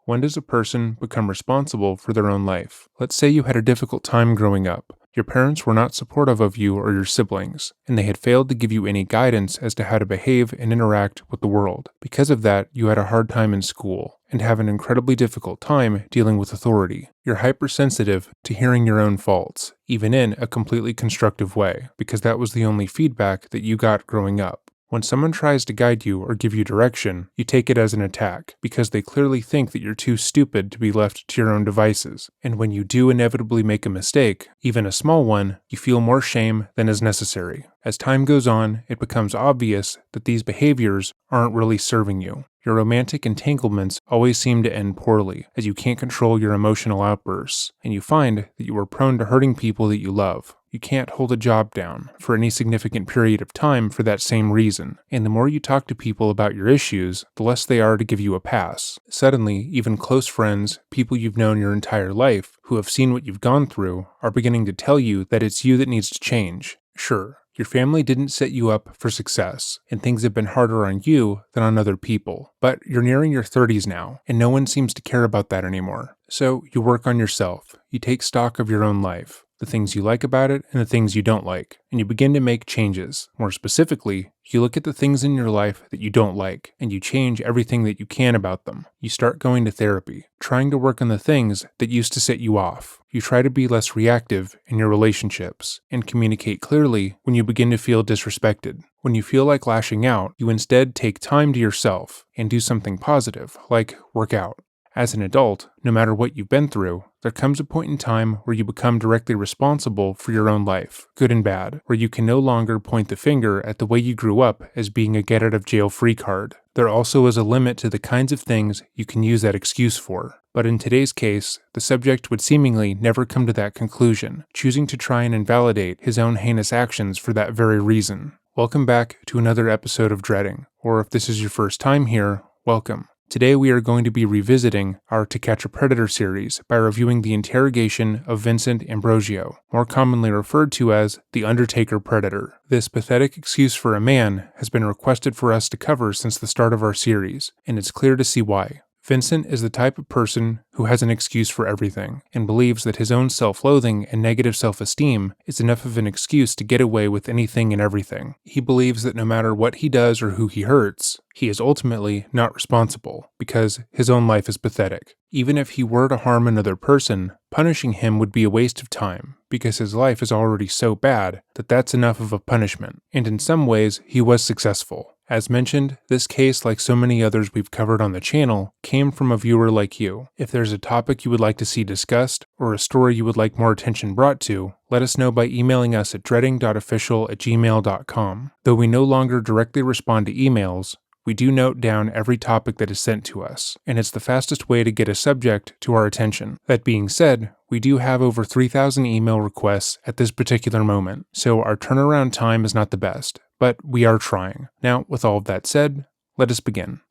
When does a person become responsible for their own life? Let's say you had a difficult time growing up. Your parents were not supportive of you or your siblings, and they had failed to give you any guidance as to how to behave and interact with the world. Because of that, you had a hard time in school, and have an incredibly difficult time dealing with authority. You're hypersensitive to hearing your own faults, even in a completely constructive way, because that was the only feedback that you got growing up. When someone tries to guide you or give you direction, you take it as an attack, because they clearly think that you're too stupid to be left to your own devices. And when you do inevitably make a mistake, even a small one, you feel more shame than is necessary. As time goes on, it becomes obvious that these behaviors aren't really serving you. Your romantic entanglements always seem to end poorly, as you can't control your emotional outbursts, and you find that you are prone to hurting people that you love. You can't hold a job down for any significant period of time for that same reason, and the more you talk to people about your issues, the less they are to give you a pass. Suddenly, even close friends, people you've known your entire life, who have seen what you've gone through, are beginning to tell you that it's you that needs to change. Sure, your family didn't set you up for success, and things have been harder on you than on other people. But you're nearing your 30s now, and no one seems to care about that anymore. So you work on yourself. You take stock of your own life, the things you like about it and the things you don't like, and you begin to make changes. More specifically, you look at the things in your life that you don't like, and you change everything that you can about them. You start going to therapy, trying to work on the things that used to set you off. You try to be less reactive in your relationships, and communicate clearly when you begin to feel disrespected. When you feel like lashing out, you instead take time to yourself and do something positive, like work out. As an adult, no matter what you've been through, there comes a point in time where you become directly responsible for your own life, good and bad, where you can no longer point the finger at the way you grew up as being a get-out-of-jail-free card. There also is a limit to the kinds of things you can use that excuse for. But in today's case, the subject would seemingly never come to that conclusion, choosing to try and invalidate his own heinous actions for that very reason. Welcome back to another episode of Dreading, or if this is your first time here, welcome. Today we are going to be revisiting our To Catch a Predator series by reviewing the interrogation of Vincent Ambrosio, more commonly referred to as the Undertaker Predator. This pathetic excuse for a man has been requested for us to cover since the start of our series, and it's clear to see why. Vincent is the type of person who has an excuse for everything, and believes that his own self-loathing and negative self-esteem is enough of an excuse to get away with anything and everything. He believes that no matter what he does or who he hurts, he is ultimately not responsible, because his own life is pathetic. Even if he were to harm another person, punishing him would be a waste of time, because his life is already so bad that that's enough of a punishment, and in some ways, he was successful. As mentioned, this case, like so many others we've covered on the channel, came from a viewer like you. If there's a topic you would like to see discussed, or a story you would like more attention brought to, let us know by emailing us at dreading.official@gmail.com. Though we no longer directly respond to emails, we do note down every topic that is sent to us, and it's the fastest way to get a subject to our attention. That being said, we do have over 3,000 email requests at this particular moment, so our turnaround time is not the best, but we are trying. Now, with all of that said, let us begin.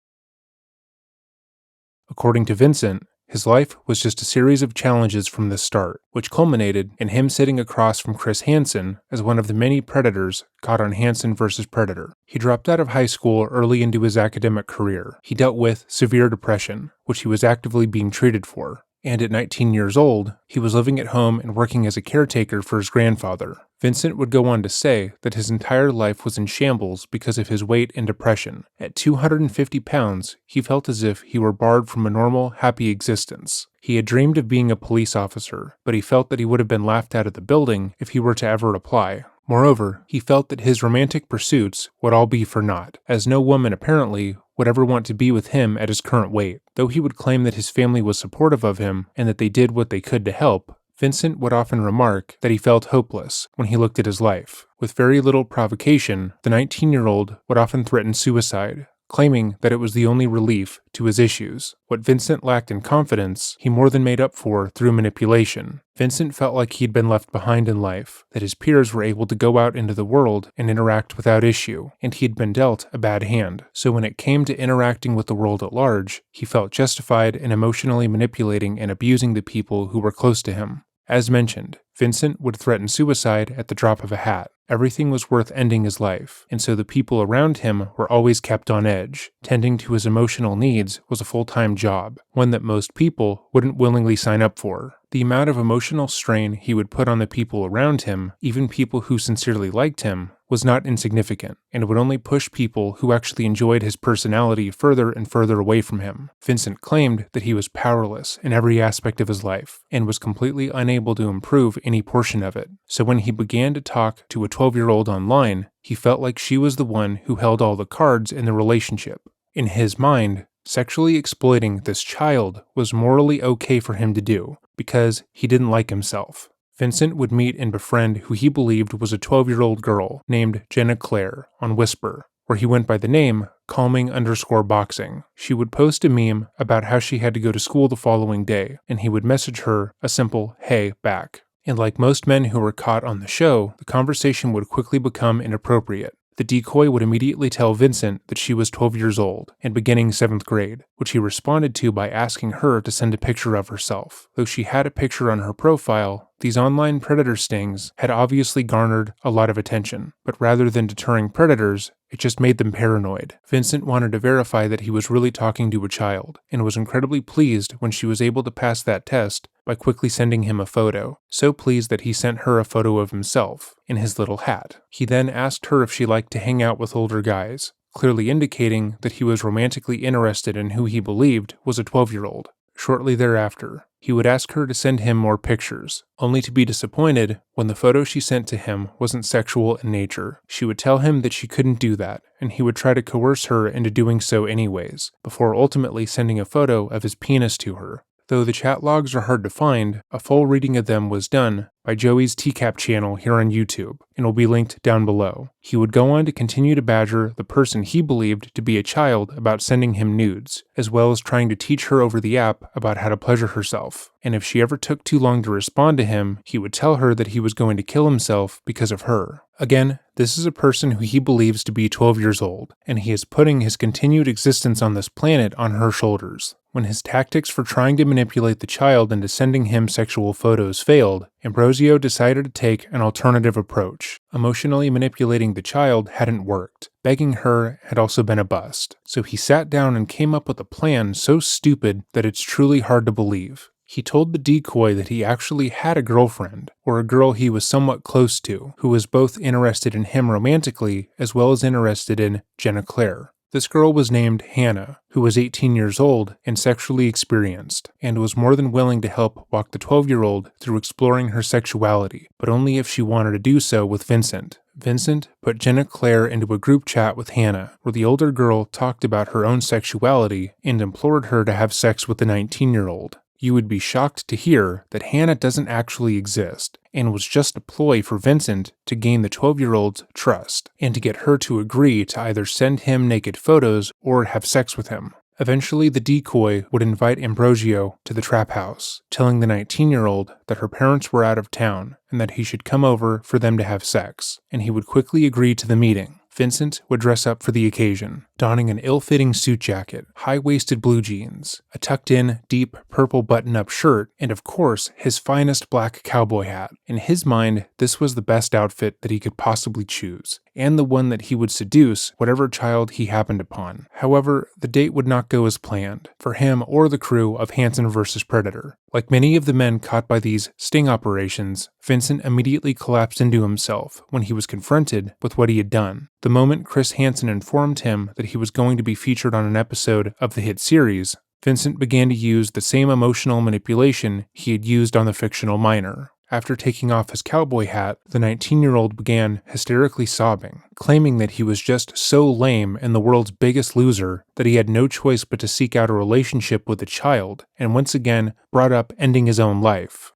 According to Vincent, his life was just a series of challenges from the start, which culminated in him sitting across from Chris Hansen as one of the many predators caught on Hansen vs. Predator. He dropped out of high school early into his academic career. He dealt with severe depression, which he was actively being treated for. And at 19 years old, he was living at home and working as a caretaker for his grandfather. Vincent would go on to say that his entire life was in shambles because of his weight and depression. At 250 pounds, he felt as if he were barred from a normal, happy existence. He had dreamed of being a police officer, but he felt that he would have been laughed out of the building if he were to ever apply. Moreover, he felt that his romantic pursuits would all be for naught, as no woman apparently would ever want to be with him at his current weight. Though he would claim that his family was supportive of him and that they did what they could to help, Vincent would often remark that he felt hopeless when he looked at his life. With very little provocation, the 19-year-old would often threaten suicide, claiming that it was the only relief to his issues. What Vincent lacked in confidence, he more than made up for through manipulation. Vincent felt like he'd been left behind in life, that his peers were able to go out into the world and interact without issue, and he had been dealt a bad hand. So when it came to interacting with the world at large, he felt justified in emotionally manipulating and abusing the people who were close to him. As mentioned, Vincent would threaten suicide at the drop of a hat. Everything was worth ending his life, and so the people around him were always kept on edge. Tending to his emotional needs was a full-time job, one that most people wouldn't willingly sign up for. The amount of emotional strain he would put on the people around him, even people who sincerely liked him, was not insignificant, and would only push people who actually enjoyed his personality further and further away from him. Vincent claimed that he was powerless in every aspect of his life, and was completely unable to improve any portion of it. So when he began to talk to a 12-year-old online, he felt like she was the one who held all the cards in the relationship. In his mind, sexually exploiting this child was morally okay for him to do, because he didn't like himself. Vincent would meet and befriend who he believed was a 12-year-old girl named Jenna Claire on Whisper, where he went by the name calming_boxing. She would post a meme about how she had to go to school the following day, and he would message her a simple "hey" back. And like most men who were caught on the show, the conversation would quickly become inappropriate. The decoy would immediately tell Vincent that she was 12 years old and beginning 7th grade, which he responded to by asking her to send a picture of herself. Though she had a picture on her profile, these online predator stings had obviously garnered a lot of attention, but rather than deterring predators, it just made them paranoid. Vincent wanted to verify that he was really talking to a child, and was incredibly pleased when she was able to pass that test by quickly sending him a photo, so pleased that he sent her a photo of himself in his little hat. He then asked her if she liked to hang out with older guys, clearly indicating that he was romantically interested in who he believed was a 12-year-old. Shortly thereafter, he would ask her to send him more pictures, only to be disappointed when the photo she sent to him wasn't sexual in nature. She would tell him that she couldn't do that, and he would try to coerce her into doing so anyways, before ultimately sending a photo of his penis to her. Though the chat logs are hard to find, a full reading of them was done by Joey's TCAP channel here on YouTube, and will be linked down below. He would go on to continue to badger the person he believed to be a child about sending him nudes, as well as trying to teach her over the app about how to pleasure herself. And if she ever took too long to respond to him, he would tell her that he was going to kill himself because of her. Again, this is a person who he believes to be 12 years old, and he is putting his continued existence on this planet on her shoulders. When his tactics for trying to manipulate the child into sending him sexual photos failed, Ambrosio decided to take an alternative approach. Emotionally manipulating the child hadn't worked. Begging her had also been a bust. So he sat down and came up with a plan so stupid that it's truly hard to believe. He told the decoy that he actually had a girlfriend, or a girl he was somewhat close to, who was both interested in him romantically as well as interested in Jenna Claire. This girl was named Hannah, who was 18 years old and sexually experienced, and was more than willing to help walk the 12-year-old through exploring her sexuality, but only if she wanted to do so with Vincent. Vincent put Jenna Claire into a group chat with Hannah, where the older girl talked about her own sexuality and implored her to have sex with the 19-year-old. You would be shocked to hear that Hannah doesn't actually exist, and was just a ploy for Vincent to gain the 12-year-old's trust, and to get her to agree to either send him naked photos or have sex with him. Eventually, the decoy would invite Ambrosio to the trap house, telling the 19-year-old that her parents were out of town, and that he should come over for them to have sex, and he would quickly agree to the meeting. Vincent would dress up for the occasion, donning an ill-fitting suit jacket, high-waisted blue jeans, a tucked-in, deep purple button-up shirt, and of course, his finest black cowboy hat. In his mind, this was the best outfit that he could possibly choose, and the one that he would seduce whatever child he happened upon. However, the date would not go as planned, for him or the crew of Hansen vs. Predator. Like many of the men caught by these sting operations, Vincent immediately collapsed into himself when he was confronted with what he had done. The moment Chris Hansen informed him that he was going to be featured on an episode of the hit series, Vincent began to use the same emotional manipulation he had used on the fictional minor. After taking off his cowboy hat, the 19-year-old began hysterically sobbing, claiming that he was just so lame and the world's biggest loser that he had no choice but to seek out a relationship with a child, and once again brought up ending his own life.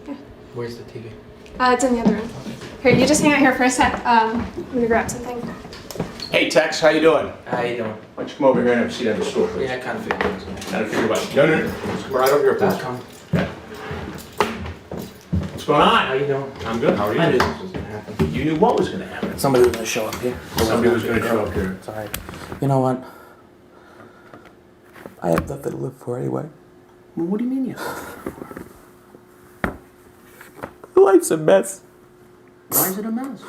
Yeah. Where's the TV? It's in the other room. Here, you just hang out here for a sec. I'm gonna grab something. Hey Tex, how you doing? How you doing? Why don't you come over here and have a seat on the stool, please? Yeah, I kind of figured it was me. How to figure what? No. Just come right over here, please. Come. What's going on? How you doing? I'm good. How are you? I knew this was gonna happen. You knew what was going to happen. Somebody was gonna show up here. Somebody was going to show up here. It's alright. You know what? I have nothing to live for anyway. Well, what do you mean you? Life's a mess. Why is it a mess?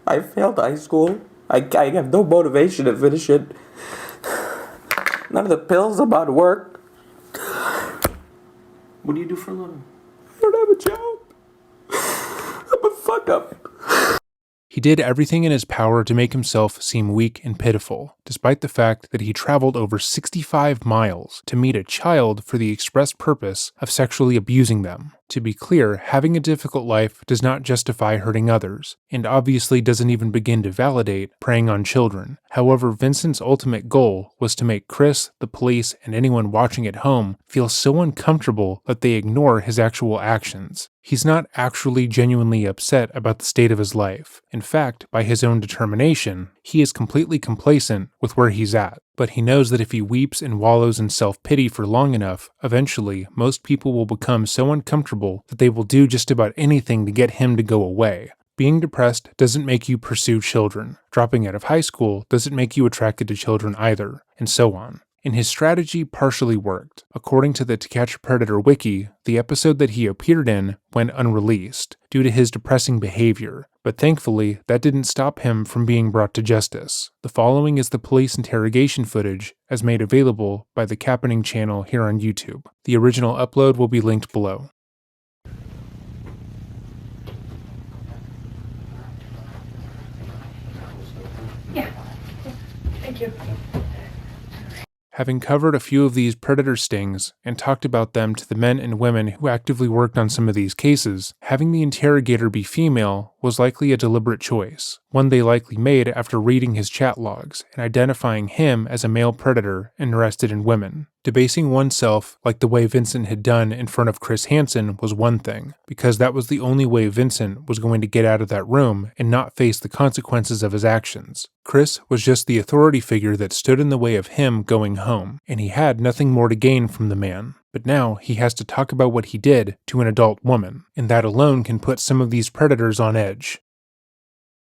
I failed high school. I have no motivation to finish it. None of the pills about to work. What do you do for a living? I don't have a job. I'm a fuck up. He did everything in his power to make himself seem weak and pitiful, despite the fact that he traveled over 65 miles to meet a child for the express purpose of sexually abusing them. To be clear, having a difficult life does not justify hurting others, and obviously doesn't even begin to validate preying on children. However, Vincent's ultimate goal was to make Chris, the police, and anyone watching at home feel so uncomfortable that they ignore his actual actions. He's not actually genuinely upset about the state of his life. In fact, by his own determination, he is completely complacent with where he's at. But he knows that if he weeps and wallows in self-pity for long enough, eventually, most people will become so uncomfortable that they will do just about anything to get him to go away. Being depressed doesn't make you pursue children. Dropping out of high school doesn't make you attracted to children either, and so on. And his strategy partially worked. According to the To Catch a Predator wiki, the episode that he appeared in went unreleased due to his depressing behavior, but thankfully that didn't stop him from being brought to justice. The following is the police interrogation footage as made available by the Cappening Channel here on YouTube. The original upload will be linked below. Yeah. Thank you. Having covered a few of these predator stings and talked about them to the men and women who actively worked on some of these cases, having the interrogator be female was likely a deliberate choice, one they likely made after reading his chat logs and identifying him as a male predator interested in women. Debasing oneself like the way Vincent had done in front of Chris Hansen was one thing, because that was the only way Vincent was going to get out of that room and not face the consequences of his actions. Chris was just the authority figure that stood in the way of him going home, and he had nothing more to gain from the man. But now he has to talk about what he did to an adult woman, and that alone can put some of these predators on edge.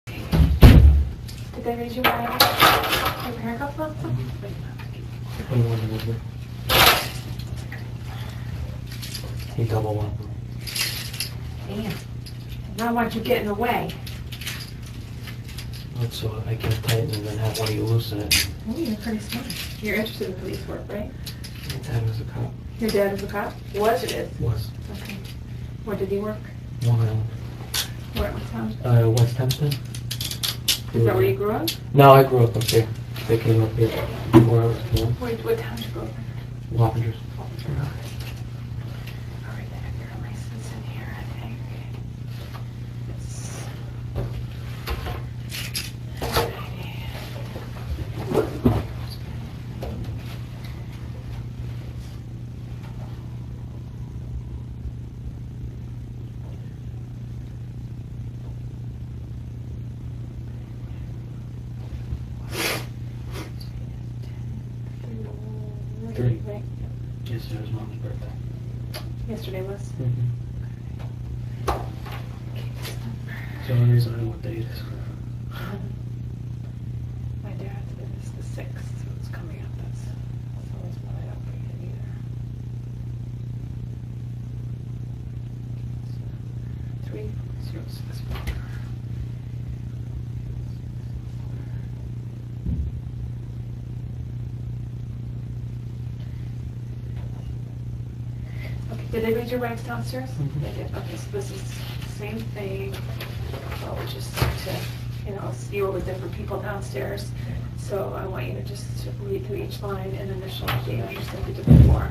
Did they raise your eye? Your haircut up? He double one. Damn. Now why'd you get in the way? That's so I can tighten and then have one of you loosen it. Oh, you're pretty smart. You're interested in police work, right? My dad was a cop. Your dad was a cop? Was or is? Was. Okay. Where did he work? Long Island. Where, what town? West Hempstead. Is that where you grew up? No, I grew up up here. They came up here before I was born. What town did you grow up in? Wappingers. All right, I have your license in here, I think. It's... Three. Right. Yesterday was Mom's birthday. Yesterday was? The only reason I know what day it is. My dad's is the 6th, so it's coming up. That's always what I don't forget either. So, 306. Okay, did they read your rights downstairs? They did. Okay, so this is the same thing. Well, we just have to, you were with different people downstairs. So I want you to just read through each line and initial the just like you did before.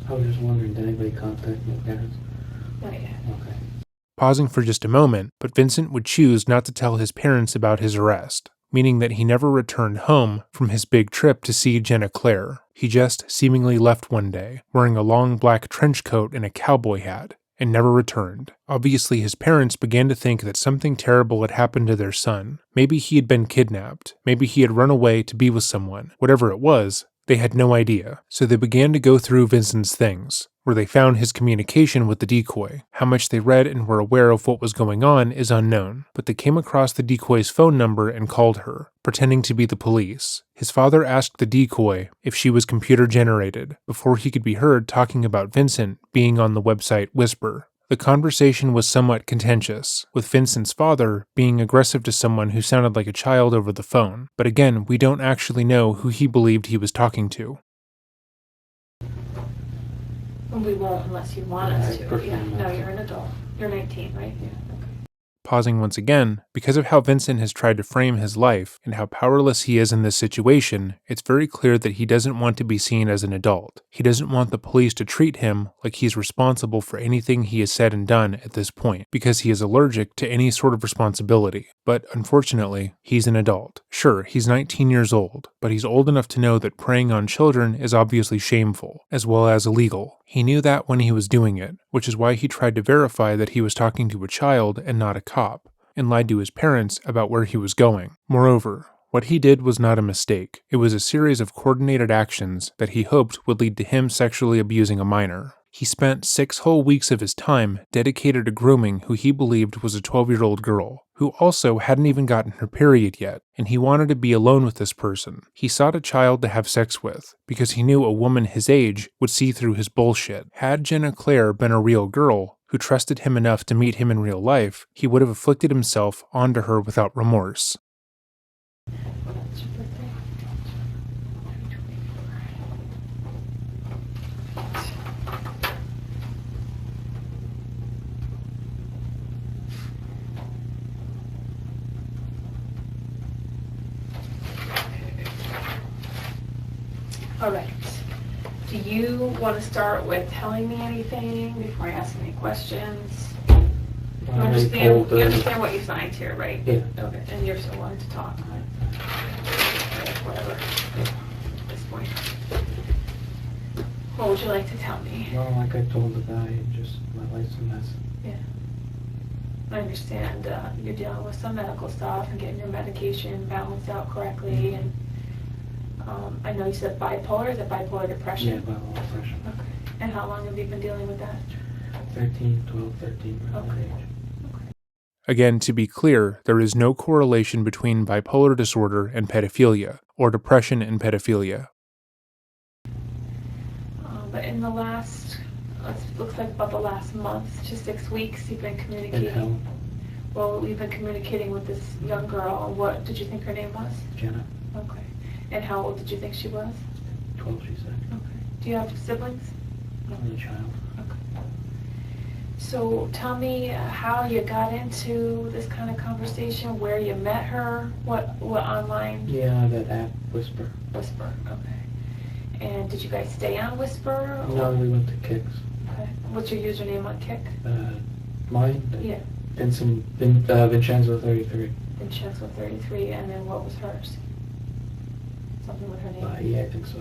I was just wondering, did anybody contact my parents? Not yet. Okay. Pausing for just a moment, but Vincent would choose not to tell his parents about his arrest, meaning that he never returned home from his big trip to see Jenna Claire. He just seemingly left one day, wearing a long black trench coat and a cowboy hat, and never returned. Obviously, his parents began to think that something terrible had happened to their son. Maybe he had been kidnapped. Maybe he had run away to be with someone. Whatever it was, They had no idea, so they began to go through Vincent's things, where they found his communication with the decoy. How much they read and were aware of what was going on is unknown, but they came across the decoy's phone number and called her, pretending to be the police. His father asked the decoy if she was computer-generated, before he could be heard talking about Vincent being on the website Whisper. The conversation was somewhat contentious, with Vincent's father being aggressive to someone who sounded like a child over the phone, but again, we don't actually know who he believed he was talking to. We won't unless you want us I to. prefer Yeah, not no, to. you're an adult. You're 19, right? Yeah. Okay. Pausing once again, because of how Vincent has tried to frame his life and how powerless he is in this situation, it's very clear that he doesn't want to be seen as an adult. He doesn't want the police to treat him like he's responsible for anything he has said and done at this point, because he is allergic to any sort of responsibility. But unfortunately, he's an adult. Sure, he's 19 years old, but he's old enough to know that preying on children is obviously shameful, as well as illegal. He knew that when he was doing it, which is why he tried to verify that he was talking to a child and not a cop, and lied to his parents about where he was going. Moreover, what he did was not a mistake. It was a series of coordinated actions that he hoped would lead to him sexually abusing a minor. He spent 6 whole weeks of his time dedicated to grooming who he believed was a 12-year-old girl, who also hadn't even gotten her period yet, and he wanted to be alone with this person. He sought a child to have sex with, because he knew a woman his age would see through his bullshit. Had Jenna Claire been a real girl, who trusted him enough to meet him in real life, he would have afflicted himself onto her without remorse. What's your birthday? 24. All right. Do you want to start with telling me anything before I ask any questions? You understand what you signed here, right? Yeah. Okay, and you're still willing to talk, right? Whatever, at this point. What would you like to tell me? Well, like I told the guy, just my life's a mess. Yeah. I understand you're dealing with some medical stuff and getting your medication balanced out correctly, and I know you said bipolar. Is it bipolar depression? Yeah, bipolar depression. Okay. And how long have you been dealing with that? 13, 12, 13, around that Okay. age. Again, to be clear, there is no correlation between bipolar disorder and pedophilia, or depression and pedophilia. But in the last, looks like about the last month to 6 weeks, you've been In communicating. hell, Well, we've been communicating with this young girl. What did you think her name was? Jenna, Okay. And how old did you think she was? 12, she said. Okay. Do you have siblings? Only a child. Okay. So tell me how you got into this kind of conversation, where you met her, what online Yeah, that app, Whisper. Whisper. Okay. And did you guys stay on Whisper? No, we went to Kicks. Okay. What's your username on Kick? Mine? Yeah. Vincenzo 33. Vincenzo 33, and then what was hers? Something with her name? Yeah, I think so.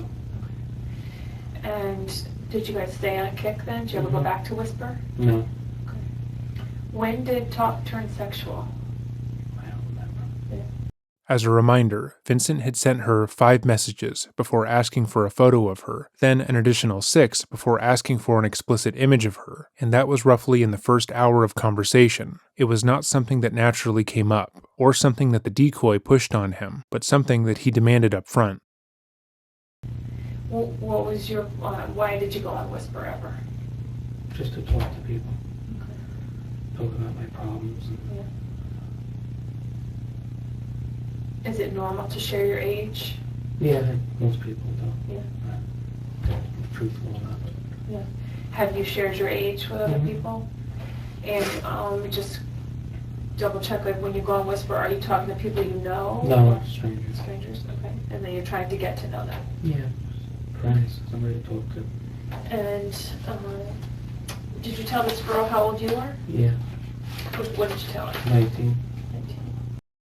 And did you guys stay on Kick then? Did you ever go Mhm. back to Whisper? No, Okay. When did talk turn sexual? I don't remember. As a reminder, Vincent had sent her 5 messages before asking for a photo of her, then an additional 6 before asking for an explicit image of her, and that was roughly in the first hour of conversation. It was not something that naturally came up, or something that the decoy pushed on him, but something that he demanded up front. What was your, why did you go on Whisper ever? Just to talk to people, talk about my problems. And Yeah. Is it normal to share your age? yeah, most people don't. Yeah. Truthful enough. Yeah. Have you shared your age with other Mhm. people? And just double check, like when you go on Whisper, are you talking to people you know? No, strangers. Strangers, okay. And then you're trying to get to know them. Yeah, friends, somebody to talk to. And did you tell this girl how old you are? Yeah, What did you tell her? 19.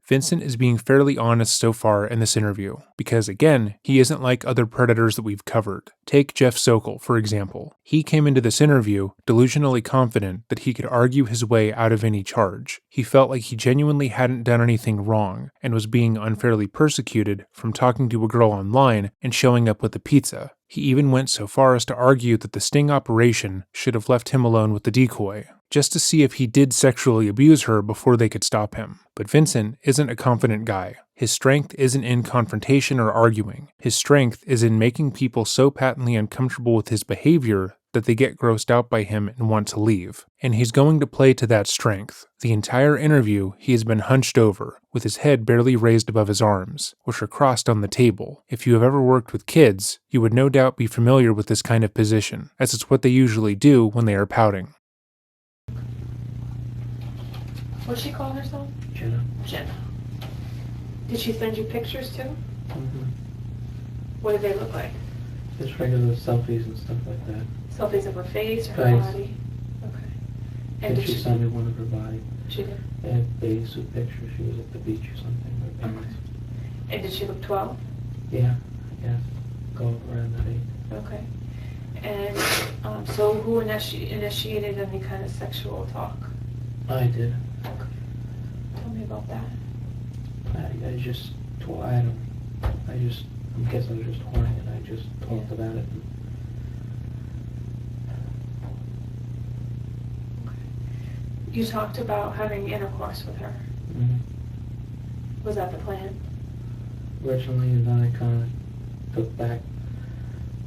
Vincent is being fairly honest so far in this interview, because again, he isn't like other predators that we've covered. Take Jeff Sokol, for example. He came into this interview delusionally confident that he could argue his way out of any charge. He felt like he genuinely hadn't done anything wrong, and was being unfairly persecuted from talking to a girl online and showing up with a pizza. He even went so far as to argue that the sting operation should have left him alone with the decoy, just to see if he did sexually abuse her before they could stop him. But Vincent isn't a confident guy. His strength isn't in confrontation or arguing. His strength is in making people so patently uncomfortable with his behavior that they get grossed out by him and want to leave. And he's going to play to that strength. The entire interview, he has been hunched over, with his head barely raised above his arms, which are crossed on the table. If you have ever worked with kids, you would no doubt be familiar with this kind of position, as it's what they usually do when they are pouting. What'd she call herself? Jenna. Jenna. Did she send you pictures too? Mm-hmm. What did they look like? Just regular selfies and stuff like that. Selfies of her face or her Face. body? Okay. And did she sent me one of her body. She did. And a bathing suit picture. She was at the beach or something. Her parents. And did she look 12? Yeah, I guess. Go around that age. Okay. And so who initiated any kind of sexual talk? I did. Okay. Tell me about that. I just, I guess I was just horny and I just talked about it. You talked about having intercourse with her. Mm-hmm. Was that the plan? Originally, and then I kind of took back.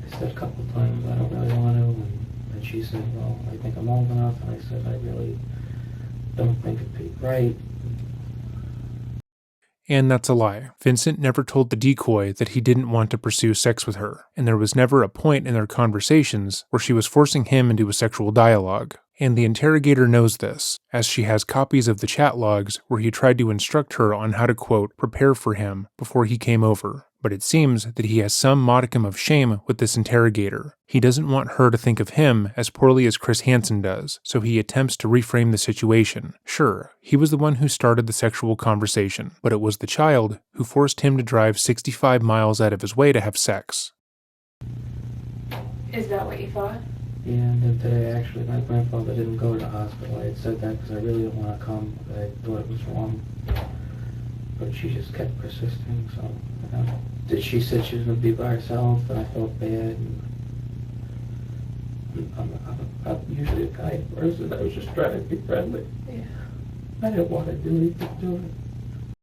I said a couple of times, I don't really want to, and she said, well, I think I'm old enough, and I said, I really don't think it'd be right. And that's a lie. Vincent never told the decoy that he didn't want to pursue sex with her, and there was never a point in their conversations where she was forcing him into a sexual dialogue. And the interrogator knows this, as she has copies of the chat logs where he tried to instruct her on how to, quote, prepare for him before he came over. But it seems that he has some modicum of shame with this interrogator. He doesn't want her to think of him as poorly as Chris Hansen does, so he attempts to reframe the situation. Sure, he was the one who started the sexual conversation, but it was the child who forced him to drive 65 miles out of his way to have sex. Is that what you thought? Yeah, and then today, actually, my grandfather didn't go to the hospital. I had said that because I really didn't want to come, but I thought it was wrong. But she just kept persisting, so she said she was going to be by herself, and I felt bad. And I'm usually a kind person. I was just trying to be friendly. Yeah. I didn't want to do anything to it.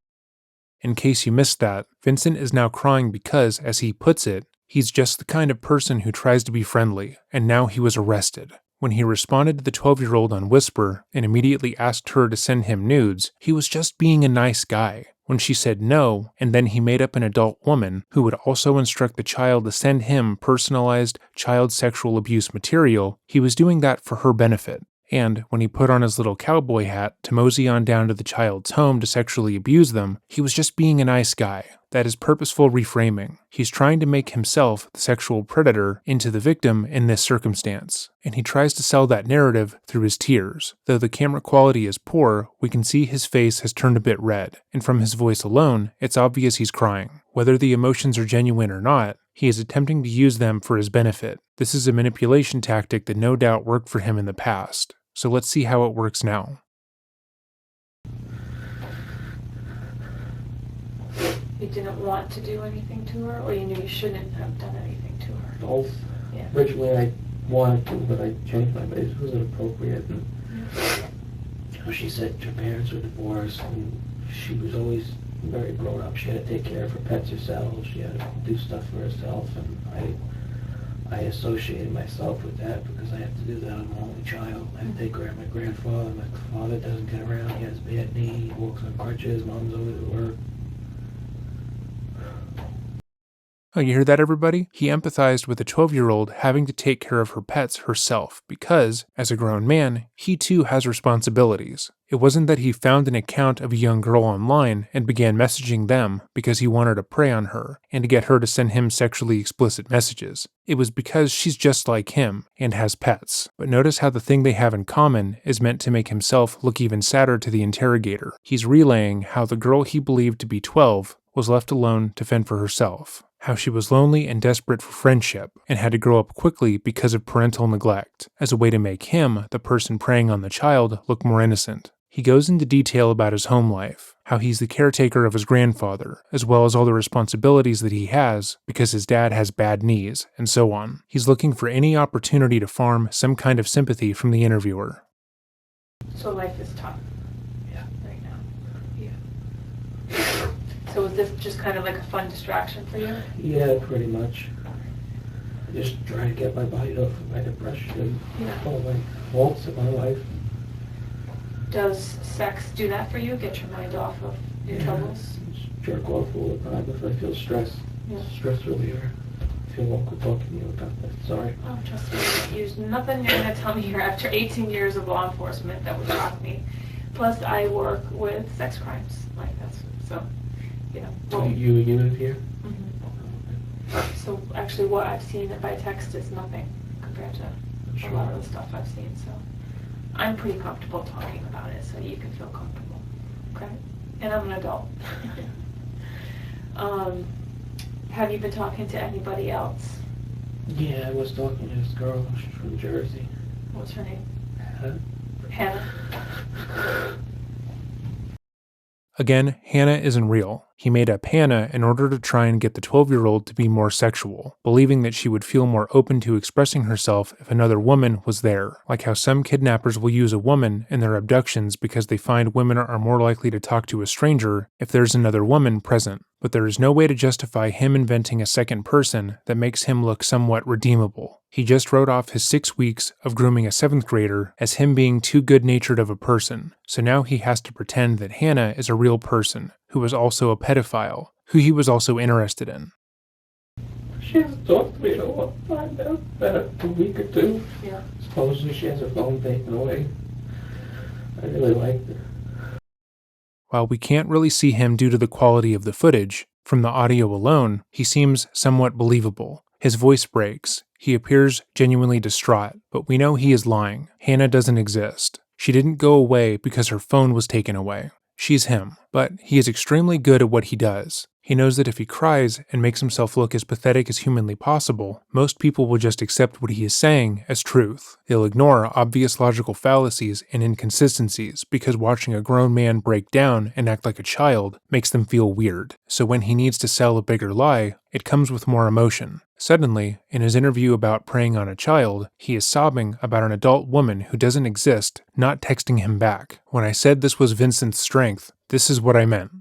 In case you missed that, Vincent is now crying because, as he puts it, he's just the kind of person who tries to be friendly, and now he was arrested. When he responded to the 12-year-old on Whisper and immediately asked her to send him nudes, he was just being a nice guy. When she said no, and then he made up an adult woman who would also instruct the child to send him personalized child sexual abuse material, he was doing that for her benefit. And when he put on his little cowboy hat to mosey on down to the child's home to sexually abuse them, he was just being a nice guy. That is purposeful reframing. He's trying to make himself the sexual predator into the victim in this circumstance. And he tries to sell that narrative through his tears. Though the camera quality is poor, we can see his face has turned a bit red. And from his voice alone, it's obvious he's crying. Whether the emotions are genuine or not, he is attempting to use them for his benefit. This is a manipulation tactic that no doubt worked for him in the past. So let's see how it works now. You didn't want to do anything to her, or you knew you shouldn't have done anything to her? Both. Yeah. Originally, I wanted to, but I changed my mind. It wasn't appropriate. And she said her parents were divorced, and she was always very grown up. She had to take care of her pets herself. She had to do stuff for herself, and I associated myself with that because I have to do that. I'm an only child. I have to take care of my grandfather. My father doesn't get around. He has a bad knee. He walks on crutches. Mom's always at work. Oh, you hear that, everybody? He empathized with a 12-year-old having to take care of her pets herself because, as a grown man, he too has responsibilities. It wasn't that he found an account of a young girl online and began messaging them because he wanted to prey on her and to get her to send him sexually explicit messages. It was because she's just like him and has pets. But notice how the thing they have in common is meant to make himself look even sadder to the interrogator. He's relaying how the girl he believed to be 12 was left alone to fend for herself. How she was lonely and desperate for friendship, and had to grow up quickly because of parental neglect, as a way to make him, the person preying on the child, look more innocent. He goes into detail about his home life, how he's the caretaker of his grandfather, as well as all the responsibilities that he has because his dad has bad knees, and so on. He's looking for any opportunity to farm some kind of sympathy from the interviewer. So life is tough. Yeah. Right now. Yeah. So was this just kind of like a fun distraction for you? Yeah, pretty much. I just try to get my mind off of my depression and all my faults in my life. Does sex do that for you? Get your mind off of your troubles? Just jerk off all the time if I feel stressed. Yeah. Stress reliever. I feel awkward talking to you about that. Sorry. Oh, trust me. There's nothing you're going to tell me here after 18 years of law enforcement that would shock me. Plus, I work with sex crimes. Like, that's, so, you know. So Well, you live here? mhm. So, actually, what I've seen by text is nothing compared to a lot of the stuff I've seen. So, I'm pretty comfortable talking about it, so you can feel comfortable. Okay? And I'm an adult. Have you been talking to anybody else? Yeah, I was talking to this girl. She's from Jersey. What's her name? Hannah. Hannah. Again, Hannah isn't real. He made up Hannah in order to try and get the 12-year-old to be more sexual, believing that she would feel more open to expressing herself if another woman was there, like how some kidnappers will use a woman in their abductions because they find women are more likely to talk to a stranger if there's another woman present. But there is no way to justify him inventing a second person that makes him look somewhat redeemable. He just wrote off his 6 weeks of grooming a 7th grader as him being too good-natured of a person, so now he has to pretend that Hannah is a real person, who was also a pedophile, who he was also interested in. She hasn't talked to me in a long time now. A week or two. Yeah. Supposedly she has her phone taken away. I really liked it. While we can't really see him due to the quality of the footage, from the audio alone, he seems somewhat believable. His voice breaks. He appears genuinely distraught, but we know he is lying. Hannah doesn't exist. She didn't go away because her phone was taken away. She's him, but he is extremely good at what he does. He knows that if he cries and makes himself look as pathetic as humanly possible, most people will just accept what he is saying as truth. They'll ignore obvious logical fallacies and inconsistencies because watching a grown man break down and act like a child makes them feel weird. So when he needs to sell a bigger lie, it comes with more emotion. Suddenly, in his interview about preying on a child, he is sobbing about an adult woman who doesn't exist not texting him back. When I said this was Vincent's strength, this is what I meant.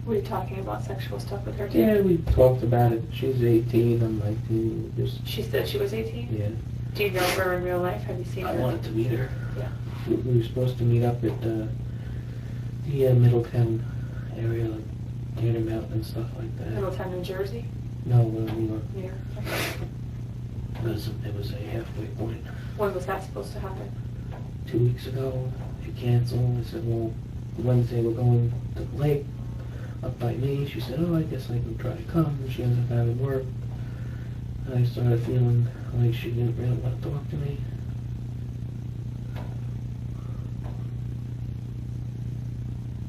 Were you talking about sexual stuff with her too? Yeah, we talked about it. She's 18, I'm 19. Just, She said she was 18? yeah. Do you know her in real life? Have you seen I her? wanted to meet her. Yeah. We were supposed to meet up at the Middletown area, like Mountain and stuff like that. Middletown, New Jersey? No, New York. New York. It was a halfway point. When was that supposed to happen? 2 weeks ago, she canceled. I said, well, Wednesday we're going to the lake up by me. She said, oh, I guess I can try to come. And she ends up having work. And I started feeling like she didn't really want to talk to me.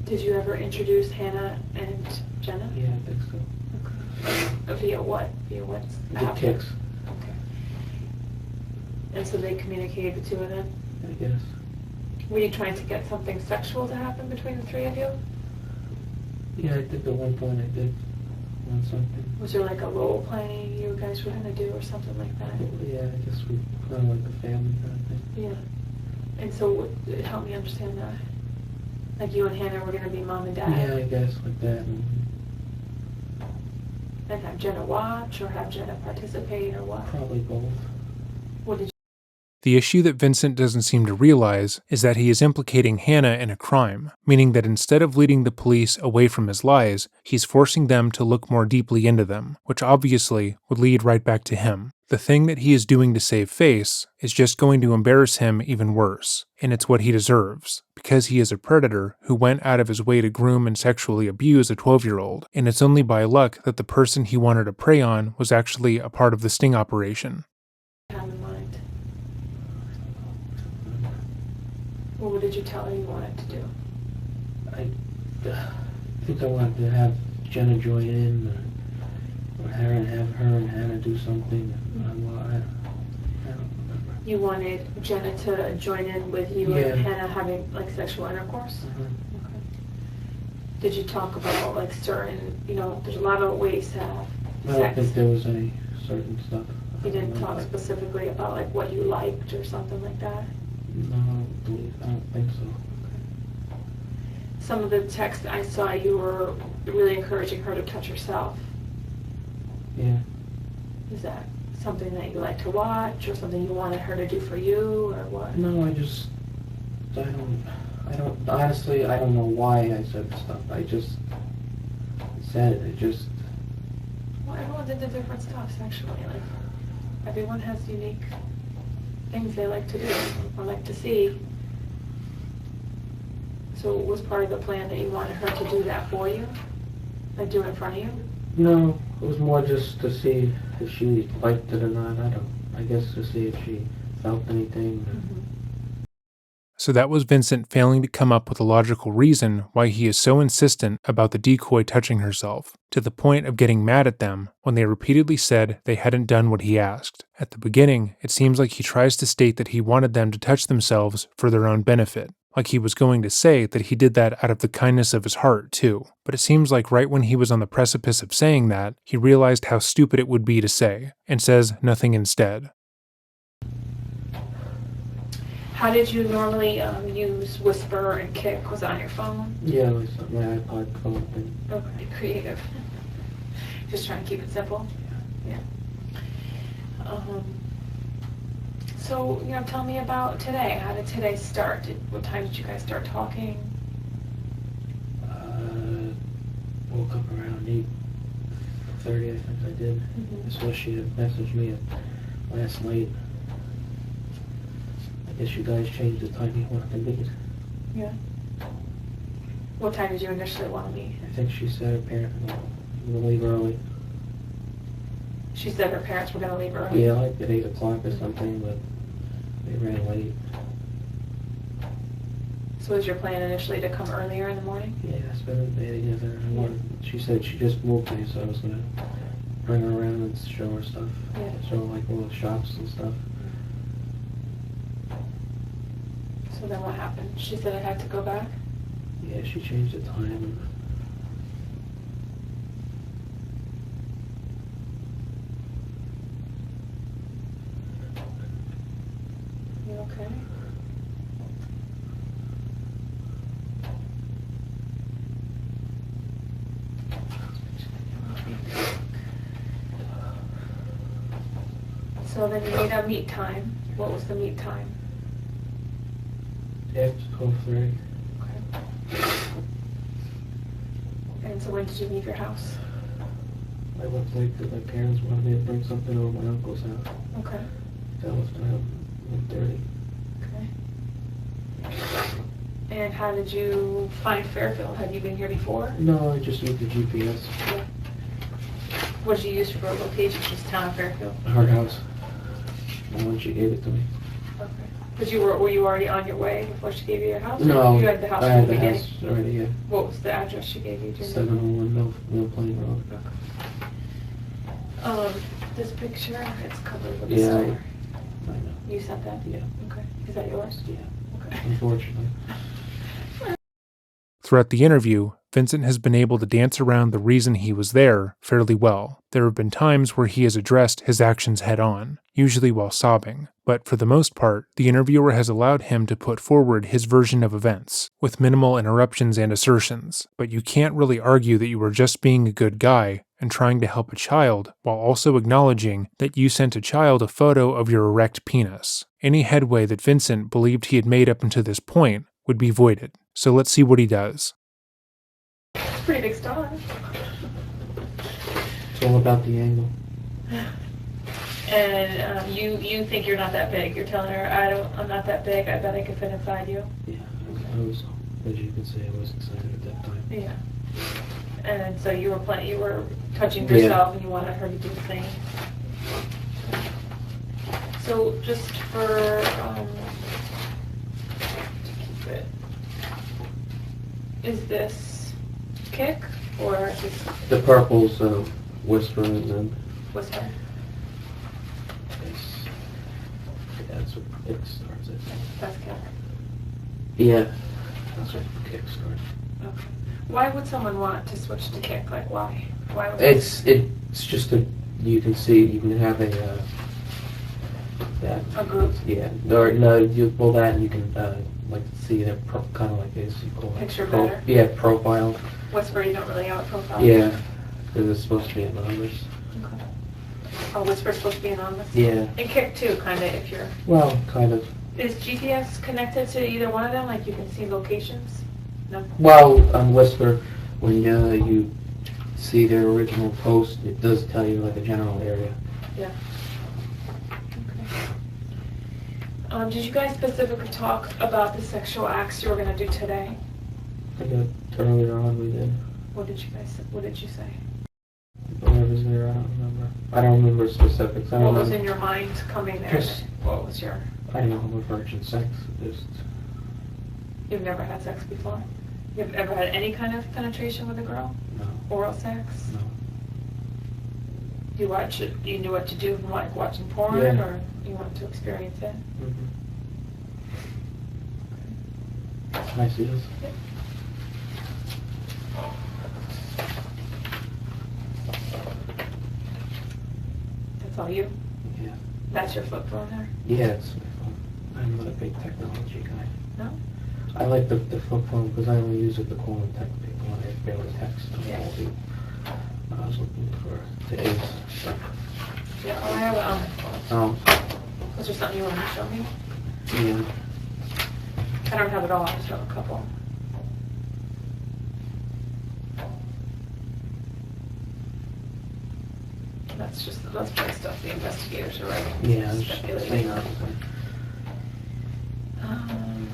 Did you ever introduce Hannah and Jenna? Yeah, I think so. Via what? Via what? The kicks, Okay. And so they communicated, the two of them? I guess. Were you trying to get something sexual to happen between the three of you? Yeah, I think at one point I did want something. Was there like a role playing you guys were going to do or something like that? Yeah, I guess we kind of like a family kind of thing. Yeah. And so help me understand that. Like you and Hannah were going to be mom and dad? Yeah, I guess like that. And have Jenna watch or have Jenna participate or what? Probably both. What did The issue that Vincent doesn't seem to realize is that he is implicating Hannah in a crime, meaning that instead of leading the police away from his lies, he's forcing them to look more deeply into them, which obviously would lead right back to him. The thing that he is doing to save face is just going to embarrass him even worse, and it's what he deserves, because he is a predator who went out of his way to groom and sexually abuse a 12-year-old, and it's only by luck that the person he wanted to prey on was actually a part of the sting operation. Have in mind. Well, what did you tell her you wanted to do? I think I wanted to have Jenna join in, or have her and Hannah do something. Well, I don't remember. You wanted Jenna to join in with you Yeah. and Hannah having like sexual intercourse? Okay. Did you talk about like certain, there's a lot of ways to have I don't sex. think there was any certain stuff. You didn't talk specifically about like what you liked or something like that? No, I don't think so. Some of the texts I saw, you were really encouraging her to touch herself. Yeah. Is that something that you like to watch, or something you wanted her to do for you, or what? No, I don't, honestly, I don't know why I said the stuff. I just said it. Well, everyone's into different stuff sexually. Like, everyone has unique things they like to do or like to see. So it was part of the plan that you wanted her to do that for you? Like do it in front of you? No, it was more just to see if she liked it or not. I guess to see if she felt anything. So that was Vincent failing to come up with a logical reason why he is so insistent about the decoy touching herself, to the point of getting mad at them when they repeatedly said they hadn't done what he asked. At the beginning, it seems like he tries to state that he wanted them to touch themselves for their own benefit, like he was going to say that he did that out of the kindness of his heart, too. But it seems like right when he was on the precipice of saying that, he realized how stupid it would be to say, and says nothing instead. How did you normally use Whisper and Kick? Was it on your phone? Yeah, it was my iPod phone thing. Okay, creative. Just trying to keep it simple. Yeah. So, tell me about today. How did today start? What time did you guys start talking? Woke up around 8:30, I think I did. So she had messaged me last night. I guess you guys changed the time you wanted to meet. Yeah. What time did you initially want to meet? I think she said her parents were going to leave early. She said her parents were going to leave early? Yeah, like at 8 o'clock or something, but they ran late. So was your plan initially to come earlier in the morning? Yeah, spend the day together. She said she just moved me, so I was going to bring her around and show her stuff. Yeah. Show her like all the shops and stuff. So then what happened? She said I had to go back? Yeah, she changed the time. You okay? So then you made a meet time. What was the meet time? After 12:30. Okay. And so when did you leave your house? I left late because my parents wanted me to bring something over my uncle's house. Okay. That was around 1:30. Okay. And how did you find Fairfield? Have you been here before? No, I just used the GPS. Yeah. What did you use for a location? Just town of Fairfield? Her house. The one she gave it to me. Okay. But were you already on your way before she gave you your house? No, You had the house I from had the the beginning? house already, yeah. What was the address she gave you? Do you remember? 701 Mill Plain Road. This picture, it's covered with Yeah, a I star. know. You sent that? Yeah. Okay. Is that yours? Yeah. Okay. Unfortunately. Throughout the interview, Vincent has been able to dance around the reason he was there fairly well. There have been times where he has addressed his actions head on, usually while sobbing, but for the most part, the interviewer has allowed him to put forward his version of events, with minimal interruptions and assertions. But you can't really argue that you were just being a good guy and trying to help a child, while also acknowledging that you sent a child a photo of your erect penis. Any headway that Vincent believed he had made up until this point would be voided. So let's see what he does. Pretty big star. It's all about the angle. And you think you're not that big. You're telling her, I'm not that big. I bet I could fit inside you. Yeah, I was, as you can see, I was excited at that time. Yeah. And so you were touching yourself, and you wanted her to do the same. So just for to keep it, is this kick or is this The purple's whisper, and then whisper? that's what kick starts, I think. That's kick. Yeah, that's what kick starts. Okay. Why would someone want to switch to kick? Like why? Why would It's just you can see, you can have a group? Yeah, or no, you pull that and you can like see their kind of like this, you call it Picture better? Yeah, profile. Whisper, you don't really have a profile? Yeah, because it's supposed to be anonymous. Okay. Oh, whisper's supposed to be anonymous? Yeah. And kick too, kind of, if you're... Well, kind of. Is GPS connected to either one of them? Like you can see locations? No? Well, on Whisper, when you see their original post, it does tell you like a general area. Yeah. Okay. Did you guys specifically talk about the sexual acts you were going to do today? I got earlier on we did. What did you say? Whatever's there, I don't remember. I don't remember specifics. I What don't was know. in your mind coming there? Just- What was your... I don't know how virgin sex. Just You've never had sex before? You've ever had any kind of penetration with a girl? no, Oral sex? no. You knew what to do from like watching porn, Yeah. or you wanted to experience it? Can I see this? That's all you? Yeah. That's your flip phone there? Yeah, it's my phone. I'm not a big technology guy. No? I like the flip phone because I only use it to call and text people and I barely text. Yeah. I was looking for today's stuff. Yeah, oh, I have it on my phone. Was there something you wanted to show me? Yeah. I don't have it all, I just have a couple. That's probably stuff the investigators are writing. Yeah, I'm just Speculating. saying that.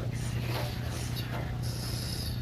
Let's see. Starts.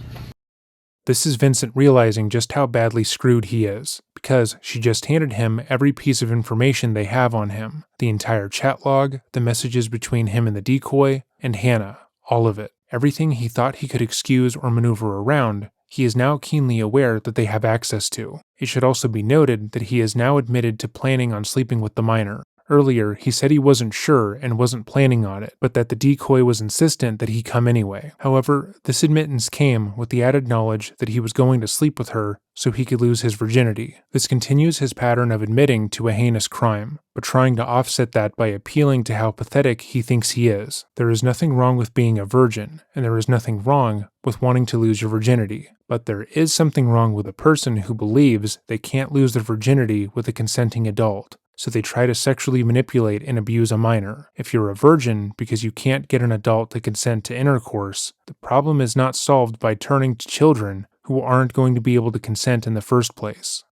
This is Vincent realizing just how badly screwed he is, because she just handed him every piece of information they have on him. The entire chat log, the messages between him and the decoy, and Hannah, all of it. Everything he thought he could excuse or maneuver around, he is now keenly aware that they have access to. It should also be noted that he is now admitted to planning on sleeping with the minor. Earlier, he said he wasn't sure and wasn't planning on it, but that the decoy was insistent that he come anyway. However, this admittance came with the added knowledge that he was going to sleep with her so he could lose his virginity. This continues his pattern of admitting to a heinous crime, but trying to offset that by appealing to how pathetic he thinks he is. There is nothing wrong with being a virgin, and there is nothing wrong with wanting to lose your virginity. But there is something wrong with a person who believes they can't lose their virginity with a consenting adult, so they try to sexually manipulate and abuse a minor. If you're a virgin because you can't get an adult to consent to intercourse, the problem is not solved by turning to children who aren't going to be able to consent in the first place.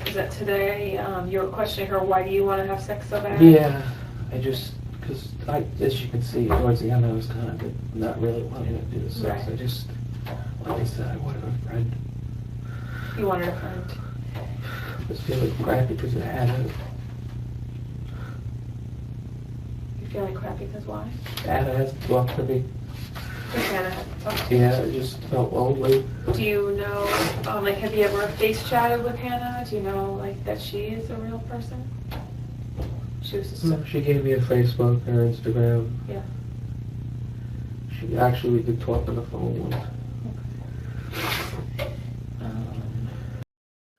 Is that today, you were questioning her, why do you want to have sex so bad? Yeah, because as you can see, towards the end I was kind of not really wanting to do the sex. Right. I just, like I said, I wanted a friend. You wanted a friend. I was feeling crappy because I had a, You're feeling crappy because why? Anna has to talk to me. Just Hannah had to talk to you. Yeah, I just felt lonely. Do you know, like, have you ever face chatted with Hannah? Do you know, like, that she is a real person? She was just, She gave me a Facebook, her Instagram. yeah. We could talk on the phone once.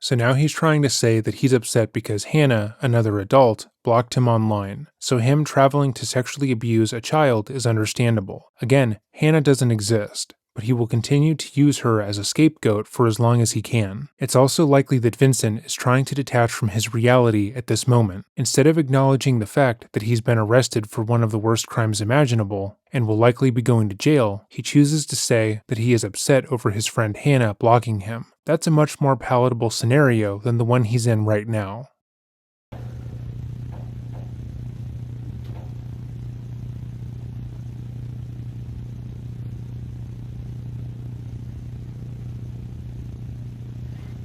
So now he's trying to say that he's upset because Hannah, another adult, blocked him online. So him traveling to sexually abuse a child is understandable. Again, Hannah doesn't exist, but he will continue to use her as a scapegoat for as long as he can. It's also likely that Vincent is trying to detach from his reality at this moment. Instead of acknowledging the fact that he's been arrested for one of the worst crimes imaginable and will likely be going to jail, he chooses to say that he is upset over his friend Hannah blocking him. That's a much more palatable scenario than the one he's in right now.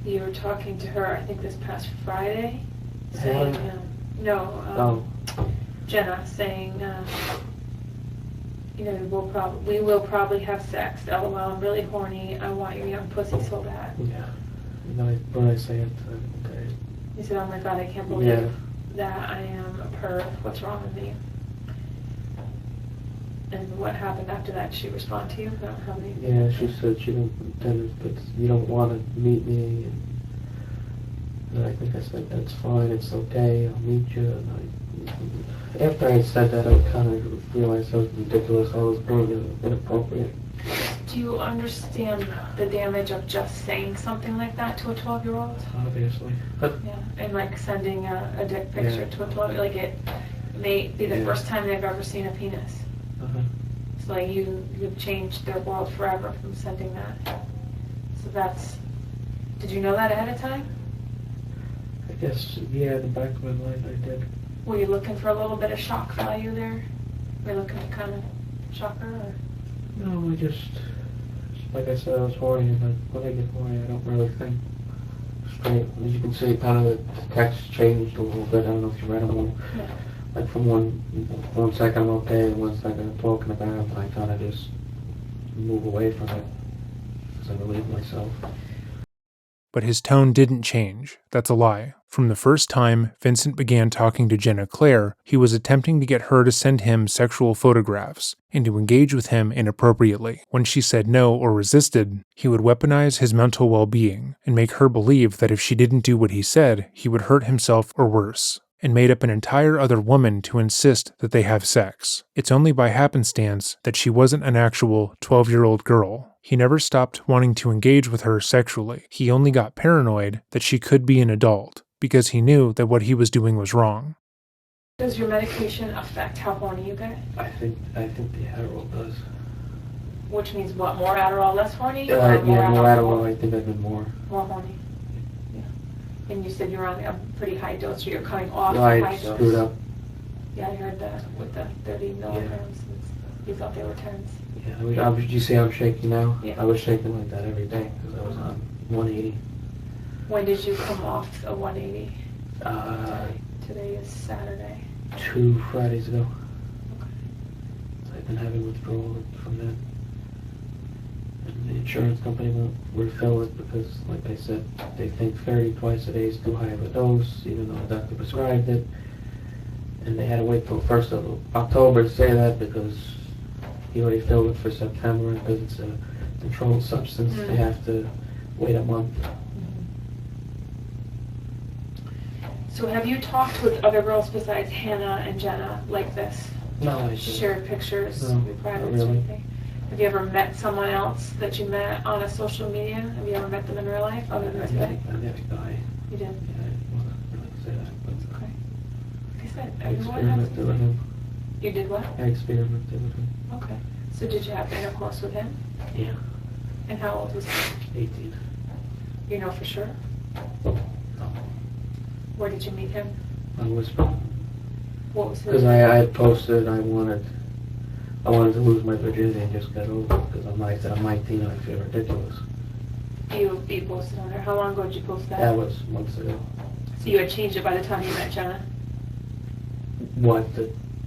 You were talking to her, I think this past Friday, Helen? saying, Jenna, saying, we will probably have sex. LOL, I'm really horny. I want your young pussy so bad. Yeah. When I say it, You said, oh my God, I can't believe Yeah. that I am a perv. What's wrong with me? And what happened after that? Did she respond to you? How many? yeah, she said she didn't, but you don't want to meet me. And I think I said, that's fine, it's okay, I'll meet you. And after I said that, I kind of realized I was ridiculous. I was being inappropriate. Do you understand the damage of just saying something like that to a 12-year-old? Obviously. But Yeah, and like sending a dick picture Yeah. to a 12, like it may be the Yeah. first time they've ever seen a penis. It's like you've changed their world forever from sending that. So that's, did you know that ahead of time? I guess, yeah, in the back of my mind I did. Were you looking for a little bit of shock value there? Were you looking to kind of shock her? Or? No, I just, like I said, I was horny, and when I get horny, I don't really think straight. As you can see, kind of the text changed a little bit. I don't know if you read them all. Yeah. Like from one second I'm okay, and 1 second I'm talking about it, and I kind of just move away from it because I relieve myself. But his tone didn't change. That's a lie. From the first time Vincent began talking to Jenna Claire, he was attempting to get her to send him sexual photographs and to engage with him inappropriately. When she said no or resisted, he would weaponize his mental well-being and make her believe that if she didn't do what he said, he would hurt himself or worse, and made up an entire other woman to insist that they have sex. It's only by happenstance that she wasn't an actual 12-year-old girl. He never stopped wanting to engage with her sexually. He only got paranoid that she could be an adult, because he knew that what he was doing was wrong. Does your medication affect how horny you get? I think the Adderall does. Which means what, more Adderall, less horny? Yeah, more Adderall. I think I've been more. More horny. Yeah. And you said you're on a pretty high dose, so you're coming off No, the I high dose. screwed up. Yeah, I heard that with the 30 milligrams. You thought they were 10s. Yeah, did you see I'm shaking now? Yeah. I was shaking like that every day because I was on 180. When did you come off a 180? Today is Saturday. 2 Fridays ago. Okay. I've been having withdrawal from that. And the insurance company won't refill it because, like I said, they think 30 twice a day is too high of a dose, even though the doctor prescribed it. And they had to wait till 1st of October to say that because he already filled it for September, and because it's a controlled substance, they have to wait a month. So have you talked with other girls besides Hannah and Jenna like this? No, I didn't. Shared pictures, No, privates, not really. or anything? Have you ever met someone else that you met on a social media? Have you ever met them in real life other than today? I met a guy. You did? Yeah, I wasn't really say that, but Okay. Like I said, I everyone has. experimented with him. You did what? I experimented with him. Okay. So did you have intercourse with him? Yeah, And how old was he? 18. You know for sure? No, Where did you meet him? I was What was his because I had posted I wanted to lose my virginity and just get over it because I'm 19 and I feel ridiculous. You posted on there. How long ago did you post that? That was months ago. So you had changed it by the time you met Jenna?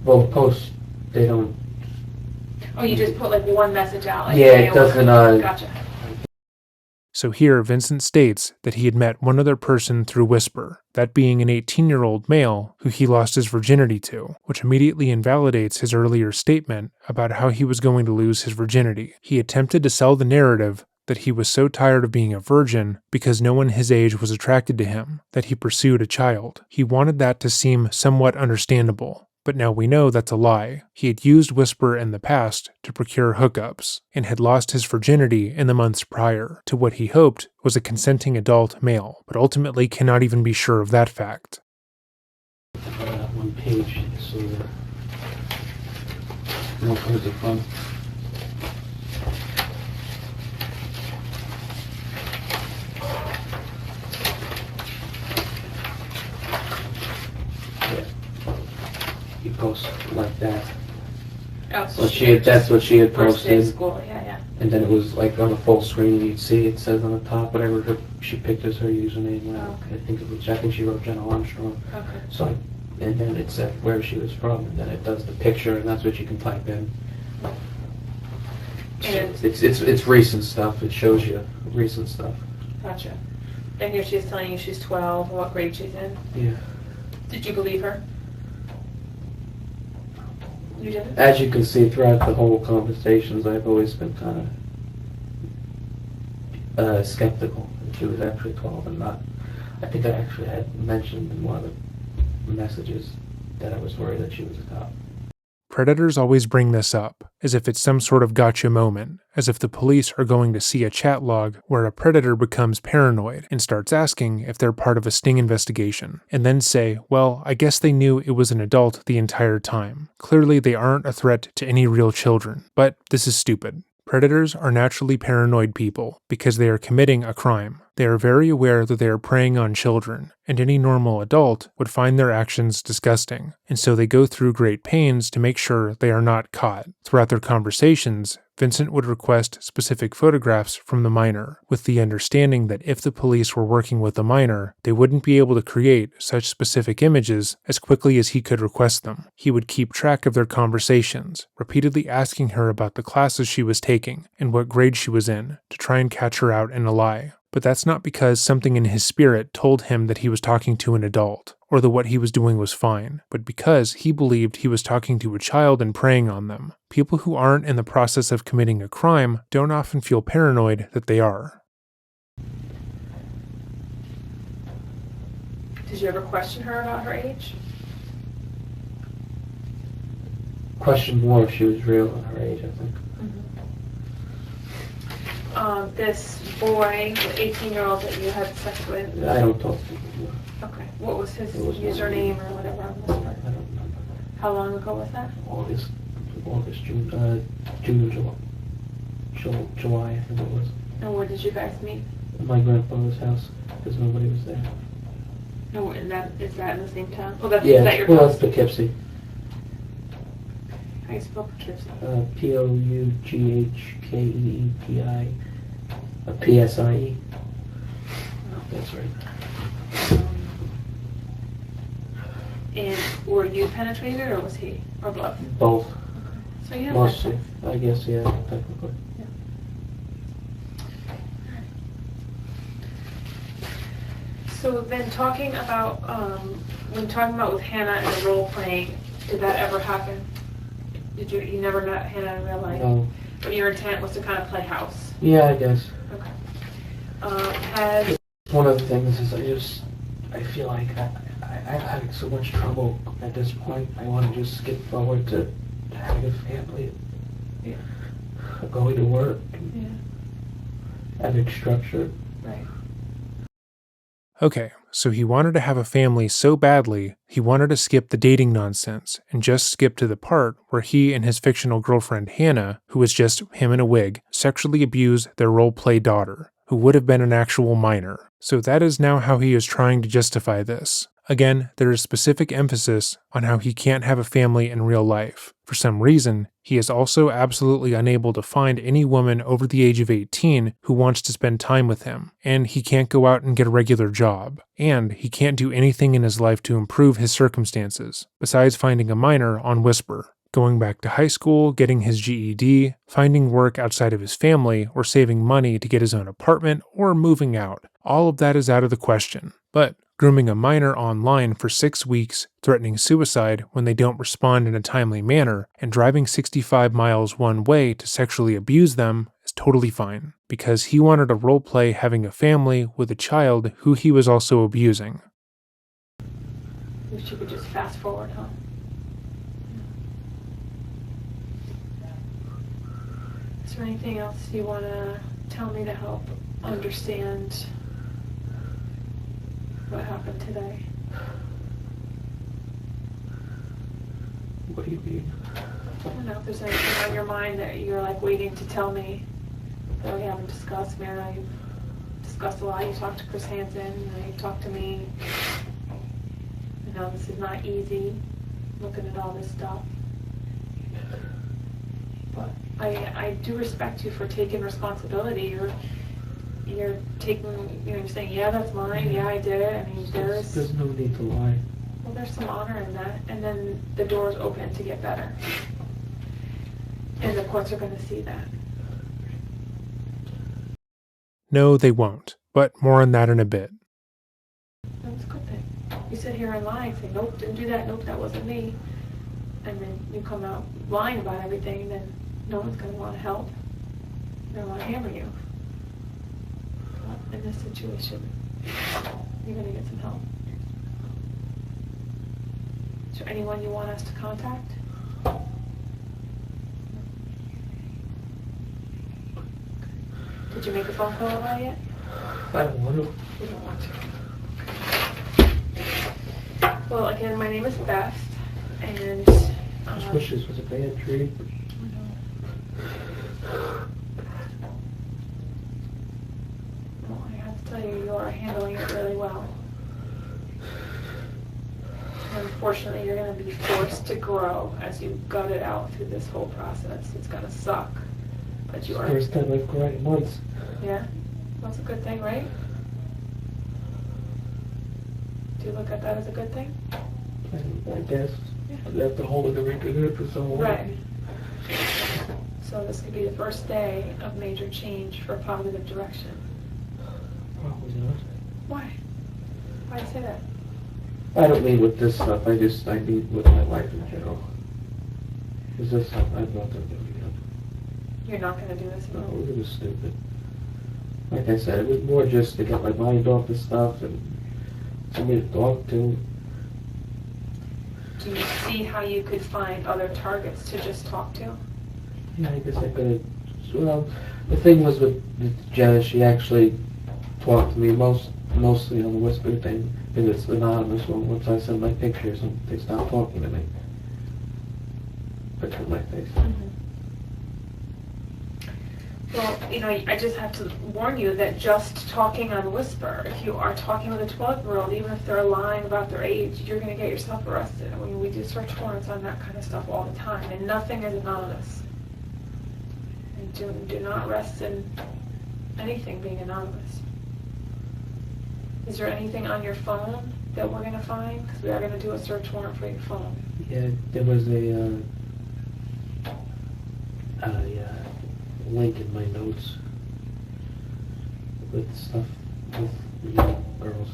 Posts, they don't. Oh, you just put like one message out? Like, Yeah, hey, it doesn't, Gotcha. So here, Vincent states that he had met one other person through Whisper, that being an 18-year-old male who he lost his virginity to, which immediately invalidates his earlier statement about how he was going to lose his virginity. He attempted to sell the narrative that he was so tired of being a virgin because no one his age was attracted to him that he pursued a child. He wanted that to seem somewhat understandable. But now we know that's a lie. He had used Whisper in the past to procure hookups, and had lost his virginity in the months prior to what he hoped was a consenting adult male, but ultimately cannot even be sure of that fact. One page, so more towards the front. Yeah. You post like that. Oh, So that's what she had First day of posted. school, yeah. And then it was like on the full screen, you'd see it says on the top whatever she picked as her username. Okay. I think she wrote Jenna Armstrong. Okay. So, and then it said where she was from, and then it does the picture, and that's what you can type in. And It's recent stuff. It shows you recent stuff. gotcha. And here she's telling you she's 12, what grade she's in. Yeah. Did you believe her? You didn't? As you can see throughout the whole conversations, I've always been kind of skeptical that she was actually 12 and not. I think I actually had mentioned in one of the messages that I was worried that she was a cop. Predators always bring this up, as if it's some sort of gotcha moment, as if the police are going to see a chat log where a predator becomes paranoid and starts asking if they're part of a sting investigation, and then say, well, I guess they knew it was an adult the entire time. Clearly they aren't a threat to any real children, but this is stupid. Predators are naturally paranoid people because they are committing a crime. They are very aware that they are preying on children, and any normal adult would find their actions disgusting, and so they go through great pains to make sure they are not caught. Throughout their conversations, Vincent would request specific photographs from the minor, with the understanding that if the police were working with the minor, they wouldn't be able to create such specific images as quickly as he could request them. He would keep track of their conversations, repeatedly asking her about the classes she was taking and what grade she was in, to try and catch her out in a lie. But that's not because something in his spirit told him that he was talking to an adult, or that what he was doing was fine, but because he believed he was talking to a child and preying on them. People who aren't in the process of committing a crime don't often feel paranoid that they are. Did you ever question her about her age? Question more if she was real at her age, I think. This boy, the 18-year-old that you had sex with. I don't talk to people. Okay. What was his It was username or whatever on this I part? don't remember. How long ago was that? June, July, I think it was. And where did you guys meet? At my grandfather's house, because nobody was there. No, and is that in the same town? Well, is that Yeah, your well, house? that's Poughkeepsie. How do you spell Poughkeepsie? Poughkeepie. PSIE. That's right. And were you penetrated or was he? Or both? Both. So you had Mostly. sex. I guess, yeah, technically. So then talking about, when talking about with Hannah and the role playing, did that ever happen? You never met Hannah in real life? No. But your intent was to kind of play house? Yeah, I guess. Okay. Had, One of the things is I feel like I'm having so much trouble at this point. I want to just skip forward to having a family, Yeah. going to work, yeah, having structure. right. Okay, so he wanted to have a family so badly, he wanted to skip the dating nonsense and just skip to the part where he and his fictional girlfriend Hannah, who was just him in a wig, sexually abused their role-play daughter, who would have been an actual minor. So that is now how he is trying to justify this. Again, there is specific emphasis on how he can't have a family in real life. For some reason, he is also absolutely unable to find any woman over the age of 18 who wants to spend time with him, and he can't go out and get a regular job, and he can't do anything in his life to improve his circumstances, besides finding a minor on Whisper. Going back to high school, getting his GED, finding work outside of his family, or saving money to get his own apartment, or moving out. All of that is out of the question. But grooming a minor online for 6 weeks, threatening suicide when they don't respond in a timely manner, and driving 65 miles one way to sexually abuse them is totally fine, because he wanted to roleplay having a family with a child who he was also abusing. Wish you could just fast forward, huh? Is there anything else you want to tell me to help understand what happened today? What do you mean? I don't know if there's anything on your mind that you're like waiting to tell me that we haven't discussed. Man, you've discussed a lot. You talked to Chris Hansen, you talked to me. I know this is not easy, looking at all this stuff. But I do respect you for taking responsibility. You're taking, you're saying, yeah, that's mine. Yeah, I did it. I mean, There's no need to lie. well, there's some honor in that, and then the door's open to get better. And the courts are going to see that. No, they won't, but more on that in a bit. That's a good thing. You sit here and lie and say, nope, didn't do that, nope, that wasn't me. And then you come out lying about everything, then no one's going to want to help. They're going to want to hammer you. But in this situation, you're going to get some help. Is there anyone you want us to contact? Did you make a phone call about it yet? I don't want to. You don't want to. Well, again, my name is Beth, and I just wish this was a bad tree. Well, I have to tell you, you are handling it really well. Unfortunately, you're going to be forced to grow as you gut it out through this whole process. It's going to suck, but you are. First time I've cried in months. Yeah, that's a good thing, right? Do you look at that as a good thing? I guess. Yeah. I'd have to hold it around it for so long. Right. So this could be the first day of major change for a positive direction. Probably not. Why? Why do you say that? I don't mean with this stuff. I mean with my life in general. Because this stuff I'm not going to do again. You're not going to do this No, again? it was stupid. Like I said, it was more just to get my mind off the stuff and somebody to talk to. Do you see how you could find other targets to just talk to? Yeah, I guess I could have. Well, the thing was with Jenna, she actually talked to me mostly on the whisper thing, because it's anonymous. Once I send my pictures, and they stop talking to me. Picture of my face. Well, you know, I just have to warn you that just talking on Whisper, if you are talking with a 12-year-old, even if they're lying about their age, you're going to get yourself arrested. I mean, we do search warrants on that kind of stuff all the time, and nothing is anonymous. And do not rest in anything being anonymous. Is there anything on your phone that we're going to find? Because we are going to do a search warrant for your phone. Yeah, there was a link in my notes with stuff with young girls.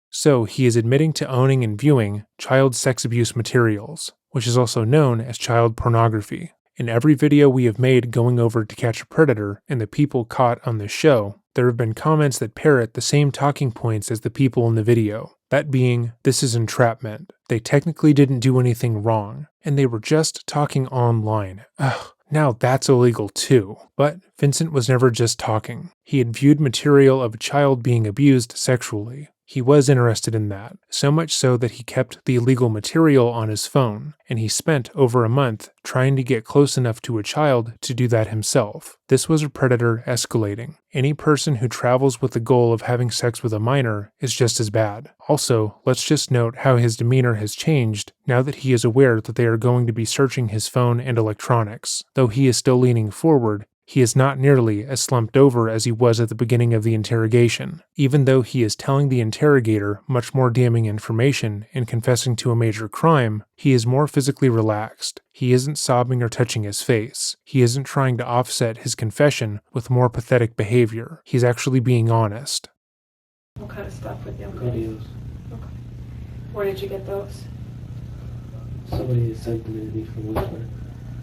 So he is admitting to owning and viewing child sex abuse materials, which is also known as child pornography. In every video we have made going over To Catch a Predator and the people caught on this show, there have been comments that parrot the same talking points as the people in the video. That being, this is entrapment. They technically didn't do anything wrong, and they were just talking online. Ugh. Now that's illegal too. But Vincent was never just talking. He had viewed material of a child being abused sexually. He was interested in that, so much so that he kept the illegal material on his phone, and he spent over a month trying to get close enough to a child to do that himself. This was a predator escalating. Any person who travels with the goal of having sex with a minor is just as bad. Also, let's just note how his demeanor has changed now that he is aware that they are going to be searching his phone and electronics. Though he is still leaning forward, he is not nearly as slumped over as he was at the beginning of the interrogation. Even though he is telling the interrogator much more damning information and confessing to a major crime, he is more physically relaxed. He isn't sobbing or touching his face. He isn't trying to offset his confession with more pathetic behavior. He's actually being honest. What kind of stuff with young girls? Videos. Okay. Where did you get those? Somebody sent them to me from Whisper.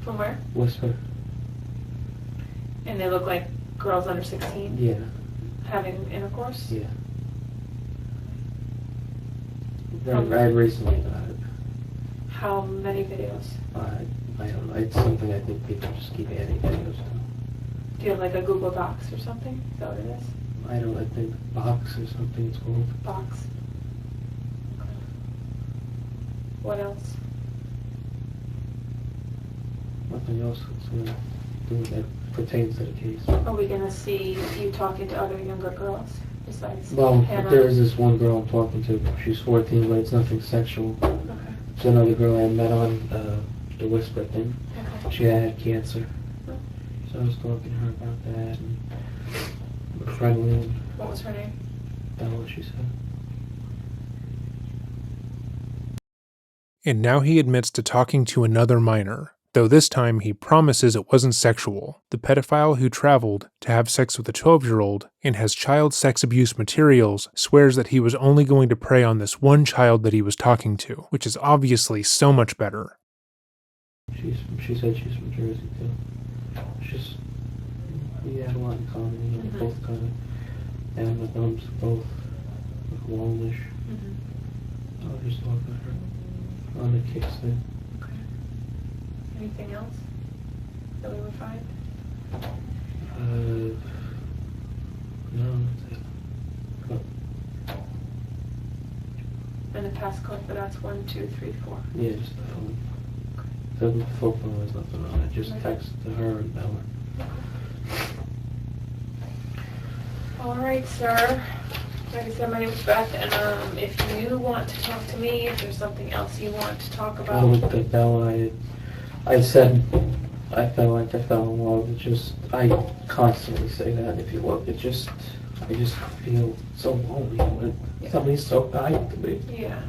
From where? Whisper. And they look like girls under 16 Yeah, having intercourse? yeah. I recently got it. How many videos? I don't know. It's something I think people just keep adding videos to. Do you have like a Google Docs or something? Is that what it is? I think Box or something it's called. Box. Okay. What else? Nothing else that pertains to the case. Are we gonna see you talking to other younger girls besides Well, Hannah? there is this one girl I'm talking to. She's 14, but it's nothing sexual. Okay. It's another girl I met on the Whisper thing. Okay. She had cancer. So I was talking to her about that, and we're friendly, and What was her name? Bella, she said. And now he admits to talking to another minor, though this time he promises it wasn't sexual. The pedophile who traveled to have sex with a 12-year-old and has child sex abuse materials swears that he was only going to prey on this one child that he was talking to, which is obviously so much better. She said she's from Jersey too. We had a lot in common. You know, Mhm. both kind of down the dumps, both like longish. Mm-hmm. I was just talking to her on the kicks thing. Okay. Anything else that we would find? No, that's it. But, And the passcode for that's 1, 2, 3, 4. yeah, just the phone. The phone has nothing on it. Just Okay. text to her and Bella. All right, sir. Like I said, my name is Beth, and if you want to talk to me, if there's something else you want to talk about. With the Bella, I said I felt like I fell in love. It just, I constantly say that if you look. I just feel so lonely when somebody's so kind to me. Yeah.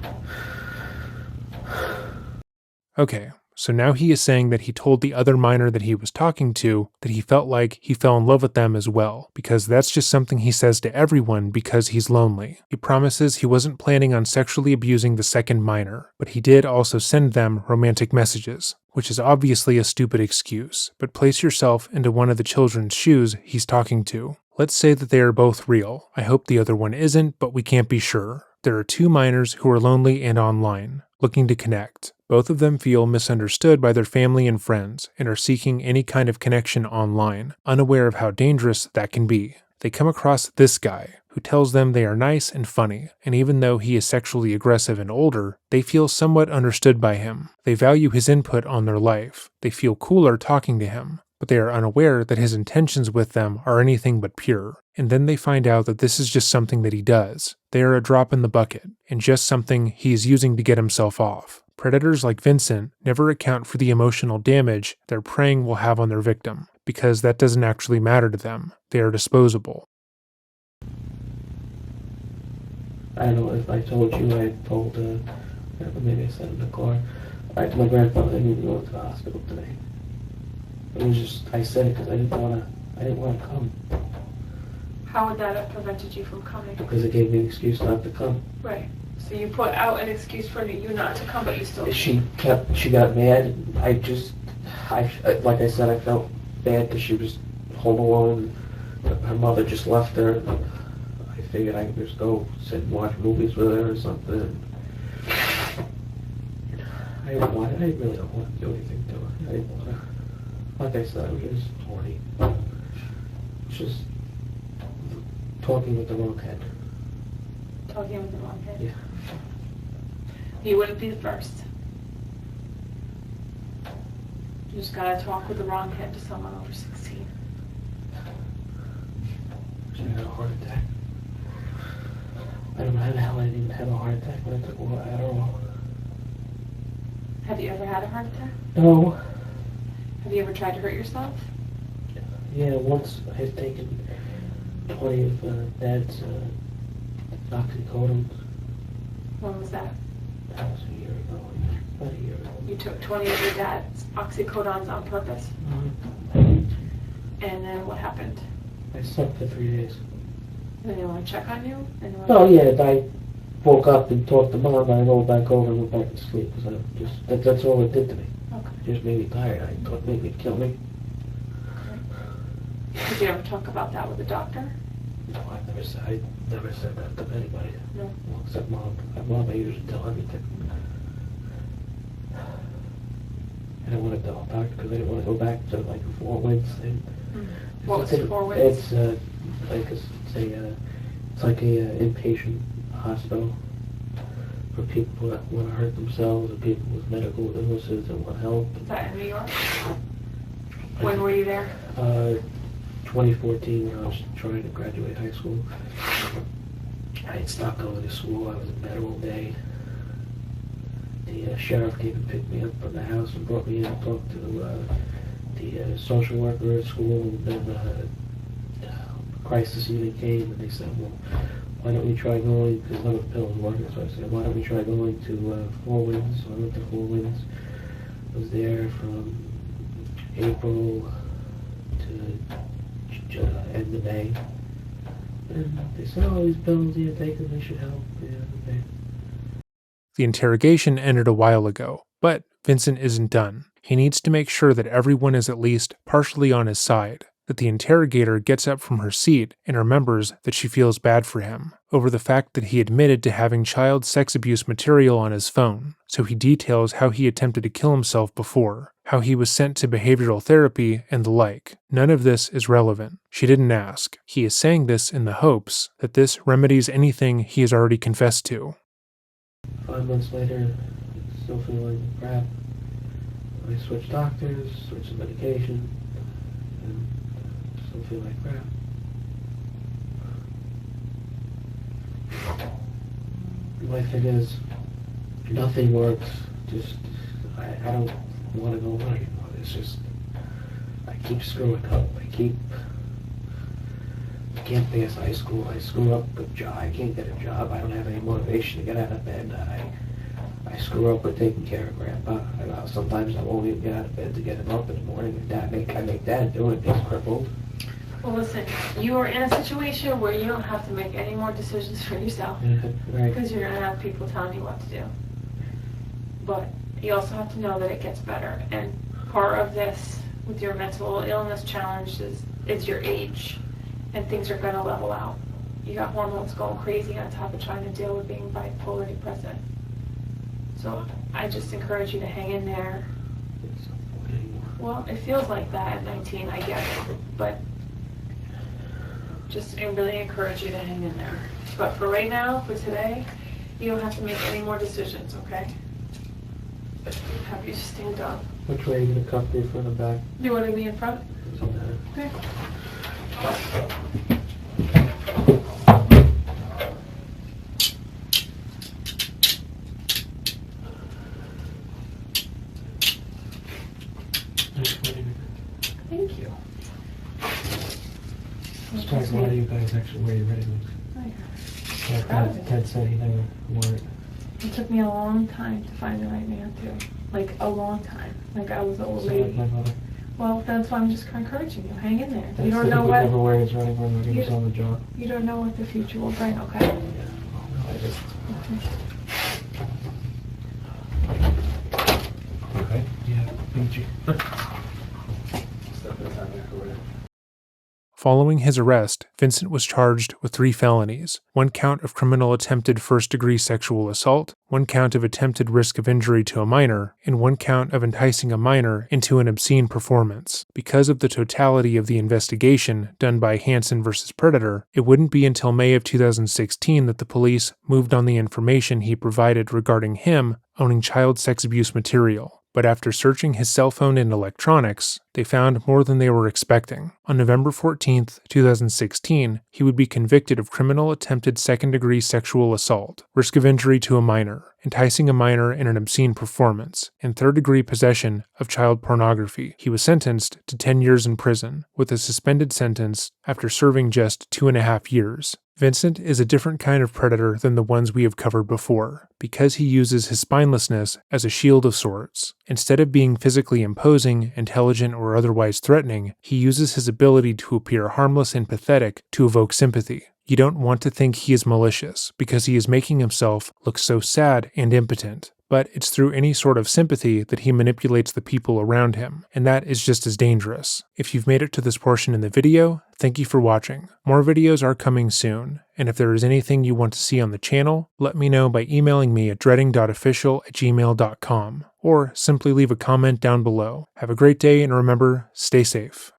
Okay, so now he is saying that he told the other minor that he was talking to that he felt like he fell in love with them as well, because that's just something he says to everyone because he's lonely. He promises he wasn't planning on sexually abusing the second minor, but he did also send them romantic messages, which is obviously a stupid excuse, but place yourself into one of the children's shoes he's talking to. Let's say that they are both real. I hope the other one isn't, but we can't be sure. There are two minors who are lonely and online, looking to connect. Both of them feel misunderstood by their family and friends and are seeking any kind of connection online, unaware of how dangerous that can be. They come across this guy, who tells them they are nice and funny, and even though he is sexually aggressive and older, they feel somewhat understood by him. They value his input on their life. They feel cooler talking to him, but they are unaware that his intentions with them are anything but pure. And then they find out that this is just something that he does. They are a drop in the bucket, and just something he is using to get himself off. Predators like Vincent never account for the emotional damage their preying will have on their victim, because that doesn't actually matter to them. They are disposable. I don't know if I told you, I told, maybe I said in the car, my grandfather didn't even go to the hospital today. It was just, I said it because I didn't want to come. How would that have prevented you from coming? Because it gave me an excuse not to come. Right. So you put out an excuse for you not to come, but you still. She got mad. And like I said, I felt bad because she was home alone. Her mother just left her. And I figured I could just go sit and watch movies with her or something. I really don't want to do anything to her. I didn't want to. Like I said, I was just horny. Just talking with the wrong head. Talking with the wrong head. Yeah. You wouldn't be the first. You just gotta talk with the wrong head to someone over 16. She had a heart attack. I don't know how the hell I didn't even have a heart attack when I took Adderall. Have you ever had a heart attack? No. Have you ever tried to hurt yourself? Yeah, once I had taken 20 of Dad's oxycodone. When was that? That was a year ago. About a year ago. You took 20 of your dad's oxycodons on purpose. Mhm. And then what happened? I slept for 3 days. And then they want to check on you? And they Oh yeah, I woke up and talked to Mom, and I rolled back over and went back to sleep because that's all it did to me. Okay. It just made me tired. I thought maybe it'd kill me. Did you ever talk about that with the doctor? No, I never said that to anybody. No. Well, except Mom. Mom, I usually tell everything. I didn't want to tell the doctor because I didn't want to go back to like a 4 winds thing. What was 4 winds? It's like a inpatient hospital for people that want to hurt themselves and people with medical illnesses that want help. Is that in New York? When were you there? 2014 when I was trying to graduate high school. I had stopped going to school. I was in bed all day. The sheriff came and picked me up from the house and brought me in and talked to the social worker at school. And then crisis unit came and they said, well, why don't we try going, because none of the pills were working, so I said, why don't we try going to 4 Winds? So I went to 4 Winds. I was there from April to end of May. And they said, oh, these pills, yeah, take them, they should help. Yeah, okay. The interrogation ended a while ago, but Vincent isn't done. He needs to make sure that everyone is at least partially on his side, that the interrogator gets up from her seat and remembers that she feels bad for him over the fact that he admitted to having child sex abuse material on his phone, so he details how he attempted to kill himself before, how he was sent to behavioral therapy, and the like. None of this is relevant. She didn't ask. He is saying this in the hopes that this remedies anything he has already confessed to. 5 months later, still feeling crap. I switched doctors, switched medication, and still feel like crap. My thing is, nothing works. Just, I don't want to go on anymore. It's just, I keep screwing up. I can't pass high school. I screw up with job. I can't get a job. I don't have any motivation to get out of bed. I screw up with taking care of Grandpa. Sometimes I won't even get out of bed to get him up in the morning. And I make Dad do it. He's crippled. Well, listen, you are in a situation where you don't have to make any more decisions for yourself. Right. Because you're going to have people telling you what to do. But you also have to know that it gets better. And part of this, with your mental illness challenge, is your age. And things are going to level out. You got hormones going crazy on top of trying to deal with being bipolar depressant. So I just encourage you to hang in there. Well, it feels like that at 19, I get it. But just really encourage you to hang in there. But for right now, for today, you don't have to make any more decisions, okay? Have you stand up. Which way are you going to cut me, front and back? You want to be in front? Doesn't matter. Okay. Thank you. Surprised a lot of you guys actually wear your red wings. Ted said he never wore it. It took me a long time to find the right man, too. Like, a long time. Like, I was an old So like my lady. mother. Well, that's why I'm just encouraging you. Hang in there. Ted You don't said know he would never what wear his red wing when he was on the job. you don't know what the future will bring, okay? Yeah, well, I just... Okay, yeah, beat you. Step inside there, go ahead. Following his arrest, Vincent was charged with 3 felonies, 1 count of criminal attempted first-degree sexual assault, 1 count of attempted risk of injury to a minor, and 1 count of enticing a minor into an obscene performance. Because of the totality of the investigation done by Hansen vs. Predator, it wouldn't be until May of 2016 that the police moved on the information he provided regarding him owning child sex abuse material. But after searching his cell phone and electronics, they found more than they were expecting. On November 14, 2016, he would be convicted of criminal attempted second-degree sexual assault, risk of injury to a minor, enticing a minor in an obscene performance, and third-degree possession of child pornography. He was sentenced to 10 years in prison, with a suspended sentence after serving just 2.5 years. Vincent is a different kind of predator than the ones we have covered before, because he uses his spinelessness as a shield of sorts. Instead of being physically imposing, intelligent, or otherwise threatening, he uses his ability to appear harmless and pathetic to evoke sympathy. You don't want to think he is malicious, because he is making himself look so sad and impotent. But it's through any sort of sympathy that he manipulates the people around him, and that is just as dangerous. If you've made it to this portion in the video, Thank you for watching. More videos are coming soon, and if there is anything you want to see on the channel, let me know by emailing me at dreading.official@gmail.com, or simply leave a comment down below. Have a great day, and remember, stay safe.